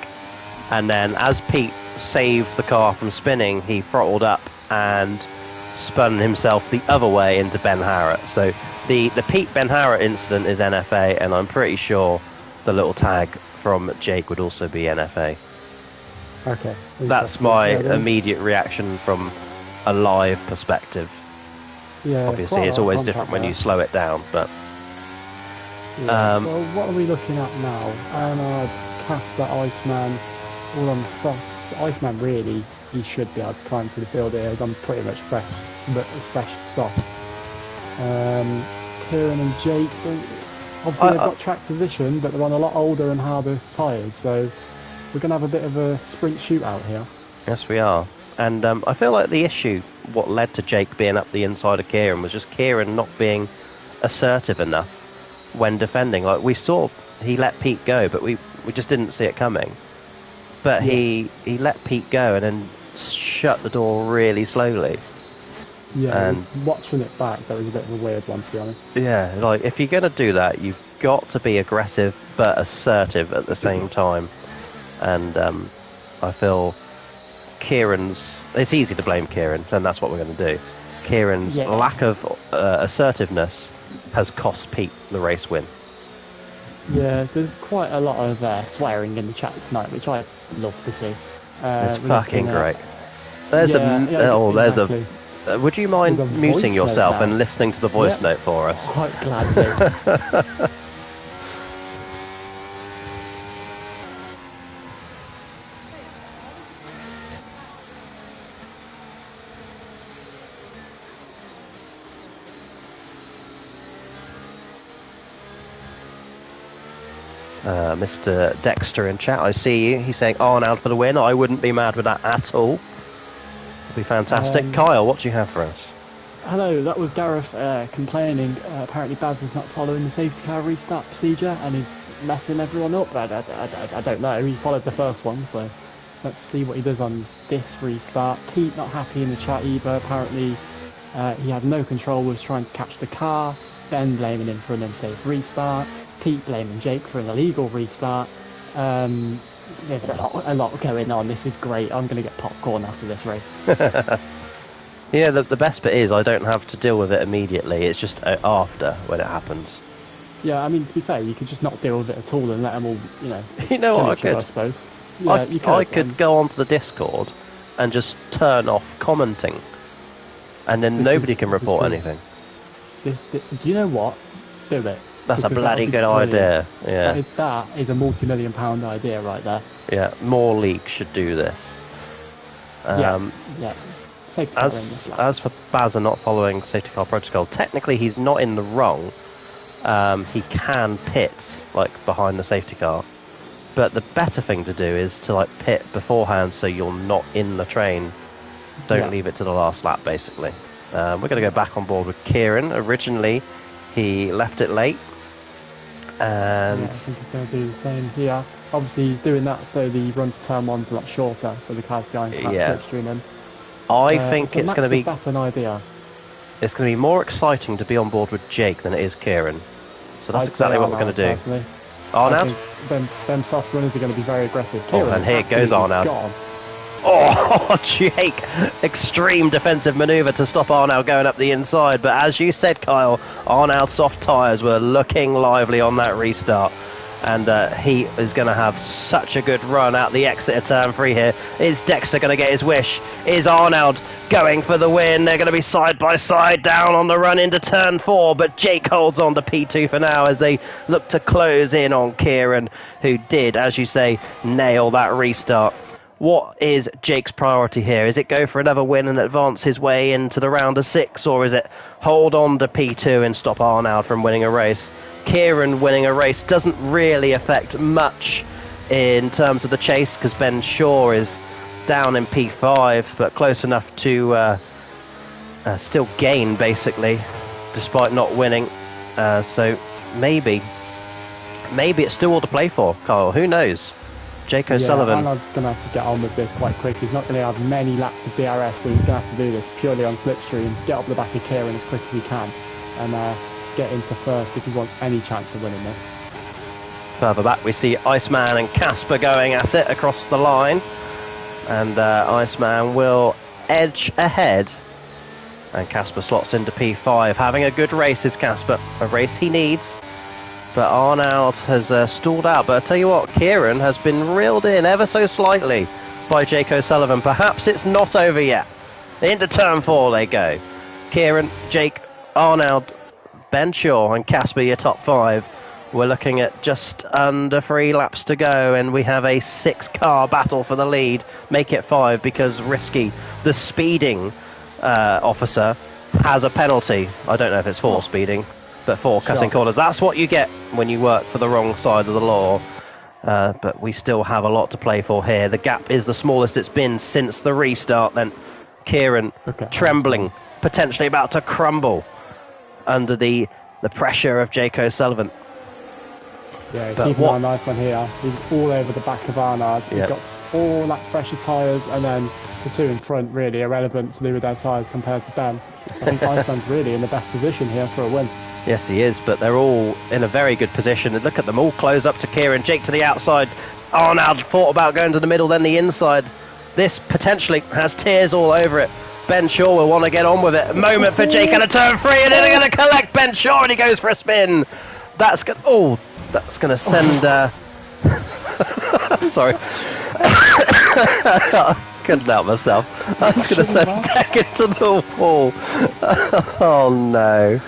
and then as Pete saved the car from spinning, he throttled up and spun himself the other way into Ben Harrett. So the Pete Ben Harrett incident is NFA, and I'm pretty sure the little tag from Jake would also be NFA. Okay. That's my immediate reaction from a live perspective. Yeah. Obviously, it's always different when you slow it down, but. Yeah. Well, what are we looking at now? Arnold, Casper, Iceman, all on the softs. Iceman really, he should be able to climb through the field here, as I'm pretty much fresh softs. Kieran and Jake, obviously they've got track position, but they're on a lot older and harder tyres, so we're going to have a bit of a sprint shootout here. Yes, we are. And I feel like the issue, what led to Jake being up the inside of Kieran, was just Kieran not being assertive enough when defending. Like, we saw he let Pete go, but we just didn't see it coming. But he let Pete go and then shut the door really slowly. Yeah, and watching it back, that was a bit of a weird one, to be honest. Yeah, like, if you're going to do that, you've got to be aggressive but assertive at the same time. And I feel it's easy to blame Kieran, and that's what we're going to do. Kieran's lack of assertiveness has cost Pete the race win. Yeah, there's quite a lot of swearing in the chat tonight, which I love to see. It's fucking great. Would you mind muting yourself and listening to the voice note for us? Quite gladly. Mr. Dexter in chat, I see you. He's saying Arnold for the win. I wouldn't be mad with that at all. It'd be fantastic. Kyle, what do you have for us? Hello, that was Gareth complaining. Apparently Baz is not following the safety car restart procedure and is messing everyone up. I don't know. He followed the first one, so let's see what he does on this restart. Pete not happy in the chat either. Apparently he had no control, was trying to catch the car. Ben blaming him for an unsafe restart. Pete blaming Jake for an illegal restart. There's a lot going on. This is great. I'm going to get popcorn after this race. Yeah, the best bit is I don't have to deal with it immediately. It's just after when it happens. Yeah, I mean, to be fair, you could just not deal with it at all and let them all, You know what I could? I suppose. Yeah, I could go onto the Discord and just turn off commenting, and then nobody can report anything. Do you know what? Do it. That's a bloody good idea. Yeah. That is a multi-million-pound idea right there. Yeah, more leagues should do this. Yeah. Safety car as for Bazza not following safety car protocol, technically he's not in the wrong. He can pit behind the safety car, but the better thing to do is to pit beforehand so you're not in the train. Don't leave it to the last lap, basically. We're going to go back on board with Kieran. Originally, he left it late. And I think he's going to do the same here. Obviously, he's doing that so the run to turn one's a lot shorter, so the cars behind can't slipstream him. I think it's going to be an idea. It's going to be more exciting to be on board with Jake than it is Kieran. So that's exactly what we're going to do. Arnold? Them soft runners are going to be very aggressive. And here goes Arnold. Oh, Jake! Extreme defensive manoeuvre to stop Arnold going up the inside. But as you said, Kyle, Arnold's soft tyres were looking lively on that restart. And he is going to have such a good run out the exit of turn 3 here. Is Dexter going to get his wish? Is Arnold going for the win? They're going to be side by side down on the run into turn 4. But Jake holds on to P2 for now as they look to close in on Kieran, who did, as you say, nail that restart. What is Jake's priority here? Is it go for another win and advance his way into the round of 6? Or is it hold on to P2 and stop Arnold from winning a race? Kieran winning a race doesn't really affect much in terms of the chase because Ben Shaw is down in P5 but close enough to still gain basically despite not winning. So maybe maybe it's still all to play for, Kyle. Who knows? Jake O'Sullivan. Arnold's going to have to get on with this quite quick. He's not going to have many laps of DRS, so he's going to have to do this purely on slipstream, get up the back of Kieran as quick as he can, and get into first if he wants any chance of winning this. Further back, we see Iceman and Casper going at it across the line, and Iceman will edge ahead, and Casper slots into P5. Having a good race is Casper, a race he needs. But Arnold has stalled out. But I tell you what, Kieran has been reeled in ever so slightly by Jake O'Sullivan. Perhaps it's not over yet. Into turn 4 they go. Kieran, Jake, Arnold, Ben Shaw and Casper, your top 5. We're looking at just under 3 laps to go, and we have a 6-car battle for the lead. Make it 5 because Risky, the speeding officer, has a penalty. I don't know if it's for speeding, but for cutting corners. That's what you get when you work for the wrong side of the law. But we still have a lot to play for here. The gap is the smallest it's been since the restart. Then Kieran trembling, potentially about to crumble under the pressure of Jake O'Sullivan. Yeah, keeping an nice one here. He's all over the back of Arnold. He's got 4 lap pressure tyres, and then the 2 in front really irrelevant to do with their tyres compared to Ben. I think Iceman's really in the best position here for a win. Yes, he is, but they're all in a very good position. And look at them all close up to Kieran. Jake to the outside. Arnold thought about going to the middle, then the inside. This potentially has tears all over it. Ben Shaw will want to get on with it. A moment for Jake and a turn 3, and then they're going to collect Ben Shaw, and he goes for a spin. That's going to send... Sorry. Couldn't help myself. That's going to send Deck into the wall. Oh no.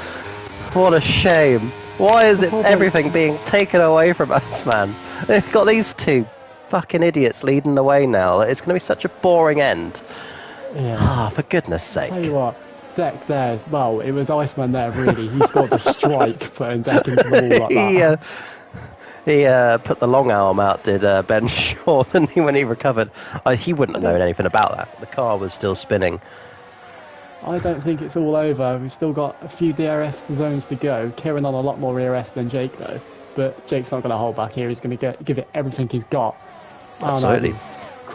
What a shame. Why is it everything being taken away from us, man? They've got these 2 fucking idiots leading the way now. It's going to be such a boring end. Yeah. For goodness sake. I'll tell you what, Deck there, well, it was Iceman there, really. He scored the strike putting Deck into the wall like that. He put the long arm out, did Ben Shaw, and when he recovered. He wouldn't have known anything about that. The car was still spinning. I don't think it's all over. We've still got a few DRS zones to go. Kieran on a lot more ERS than Jake, though. But Jake's not going to hold back here. He's going to give it everything he's got. Absolutely.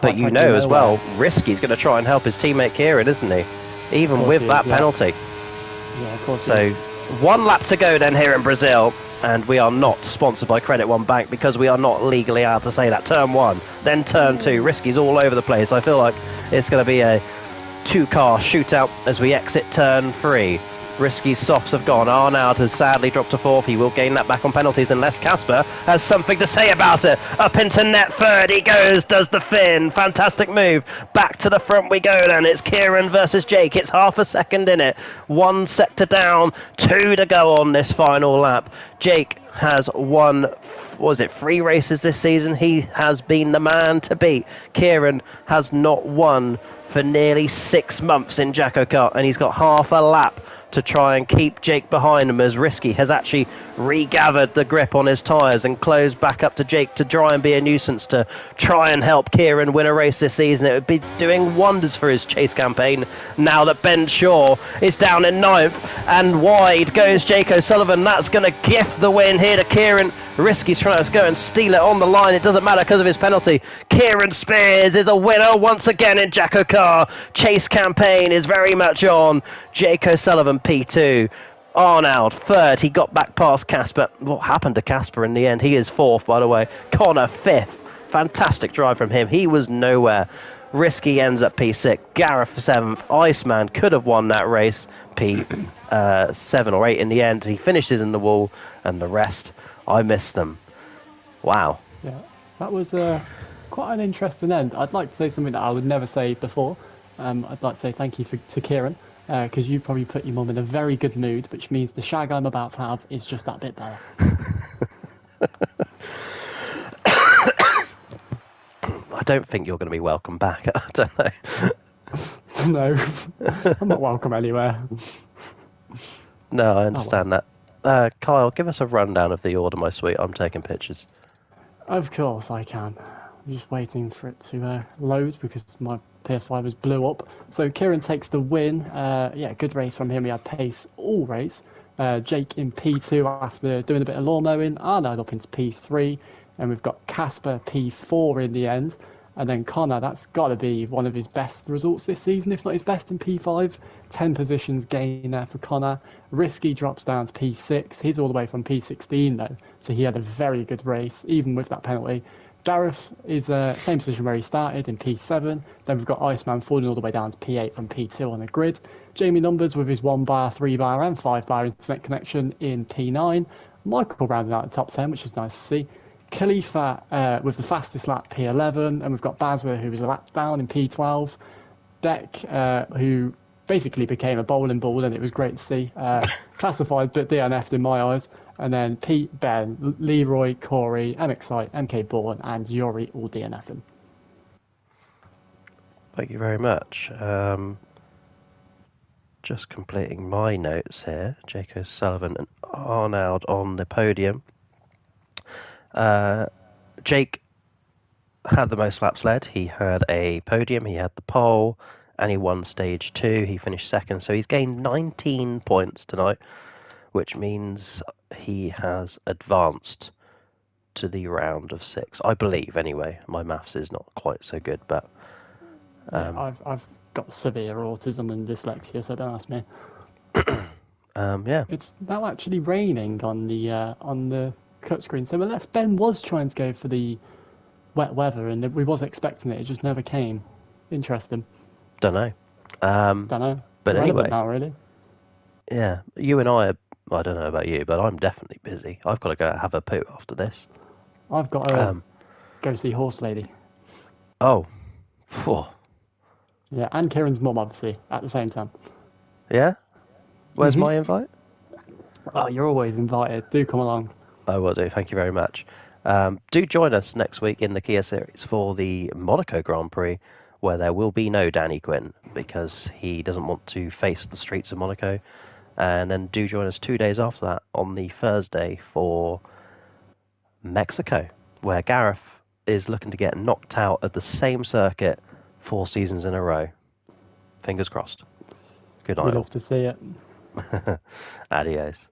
But you know as well, Risky's going to try and help his teammate Kieran, isn't he? Even with that penalty. Yeah, of course. So 1 lap to go then here in Brazil. And we are not sponsored by Credit One Bank because we are not legally allowed to say that. Turn 1, then turn 2. Risky's all over the place. I feel like it's going to be a 2-car shootout as we exit turn 3. Risky's softs have gone. Arnold has sadly dropped to 4th. He will gain that back on penalties unless Casper has something to say about it. Up into net 3rd he goes, does the fin. Fantastic move. Back to the front we go then. It's Kieran versus Jake. It's half a second in it. 1 sector down, 2 to go on this final lap. Jake has won, 3 races this season. He has been the man to beat. Kieran has not won for nearly 6 months in JACKOCAR, and he's got half a lap to try and keep Jake behind him, as Risky has actually regathered the grip on his tyres and closed back up to Jake to try and be a nuisance to try and help Kieran win a race this season. It would be doing wonders for his chase campaign now that Ben Shaw is down in 9th, and wide goes Jake O'Sullivan. That's going to gift the win here to Kieran. Risky's trying to go and steal it on the line. It doesn't matter because of his penalty. Kieran Spears is a winner once again in JACKOCAR. Chase campaign is very much on. Jake O'Sullivan P2. Arnold 3rd. He got back past Casper. What happened to Casper in the end? He is 4th, by the way. Connor 5th. Fantastic drive from him. He was nowhere. Risky ends up P6. Gareth 7th. Iceman could have won that race. P7 or 8 in the end. He finishes in the wall, and the rest, I missed them. Wow. Yeah, that was quite an interesting end. I'd like to say something that I would never say before. I'd like to say thank you to Kieran, because you probably put your mum in a very good mood, which means the shag I'm about to have is just that bit better. I don't think you're going to be welcome back. I don't know. No, I'm not welcome anywhere. No, I understand that. Kyle, give us a rundown of the order, my sweet. I'm taking pictures. Of course I can. I'm just waiting for it to load because my PS5 has blew up. So Kieran takes the win. Yeah, good race from him. He had pace all race. Jake in P2 after doing a bit of lawn mowing. Arnold up into P3. And we've got Casper P4 in the end. And then Connor, that's got to be one of his best results this season, if not his best in P5. 10 positions gain there for Connor. Risky drops down to P6. He's all the way from P16 though, so he had a very good race, even with that penalty. Gareth is same position where he started in P7. Then we've got Iceman falling all the way down to P8 from P2 on the grid. Jamie Numbers with his 1 bar, 3 bar, and 5 bar internet connection in P9. Michael rounding out the top 10, which is nice to see. Khalifa with the fastest lap P11, and we've got Bazza who was a lap down in P12. Beck who basically became a bowling ball, and it was great to see. Classified but DNF'd in my eyes. And then Pete, Ben, Leroy, Corey, MXI, MK Bourne, and Yuri all DNF'ing. Thank you very much. Just completing my notes here. Jake O'Sullivan and Arnold on the podium. Jake had the most laps led. He had a podium, he had the pole, and he won stage 2. He finished second, so he's gained 19 points tonight, which means he has advanced to the round of 6. I believe, anyway. My maths is not quite so good, but I've got severe autism and dyslexia, so don't ask me. Yeah. It's now actually raining on the cut screen. So unless Ben was trying to go for the wet weather, and we was expecting it, it just never came. Interesting. Don't know. Don't know. But anyway, now really. Yeah, you and I don't know about you, but I'm definitely busy. I've got to go have a poo after this. I've got to go see Horse Lady. Oh. Phew. Yeah, and Kieran's mum, obviously, at the same time. Yeah? Where's my invite? Oh, you're always invited. Do come along. I will do. Thank you very much. Do join us next week in the Kia Series for the Monaco Grand Prix, where there will be no Danny Quinn because he doesn't want to face the streets of Monaco. And then do join us 2 days after that on the Thursday for Mexico, where Gareth is looking to get knocked out at the same circuit 4 seasons in a row. Fingers crossed. Good night. We'd love to see it. Adios.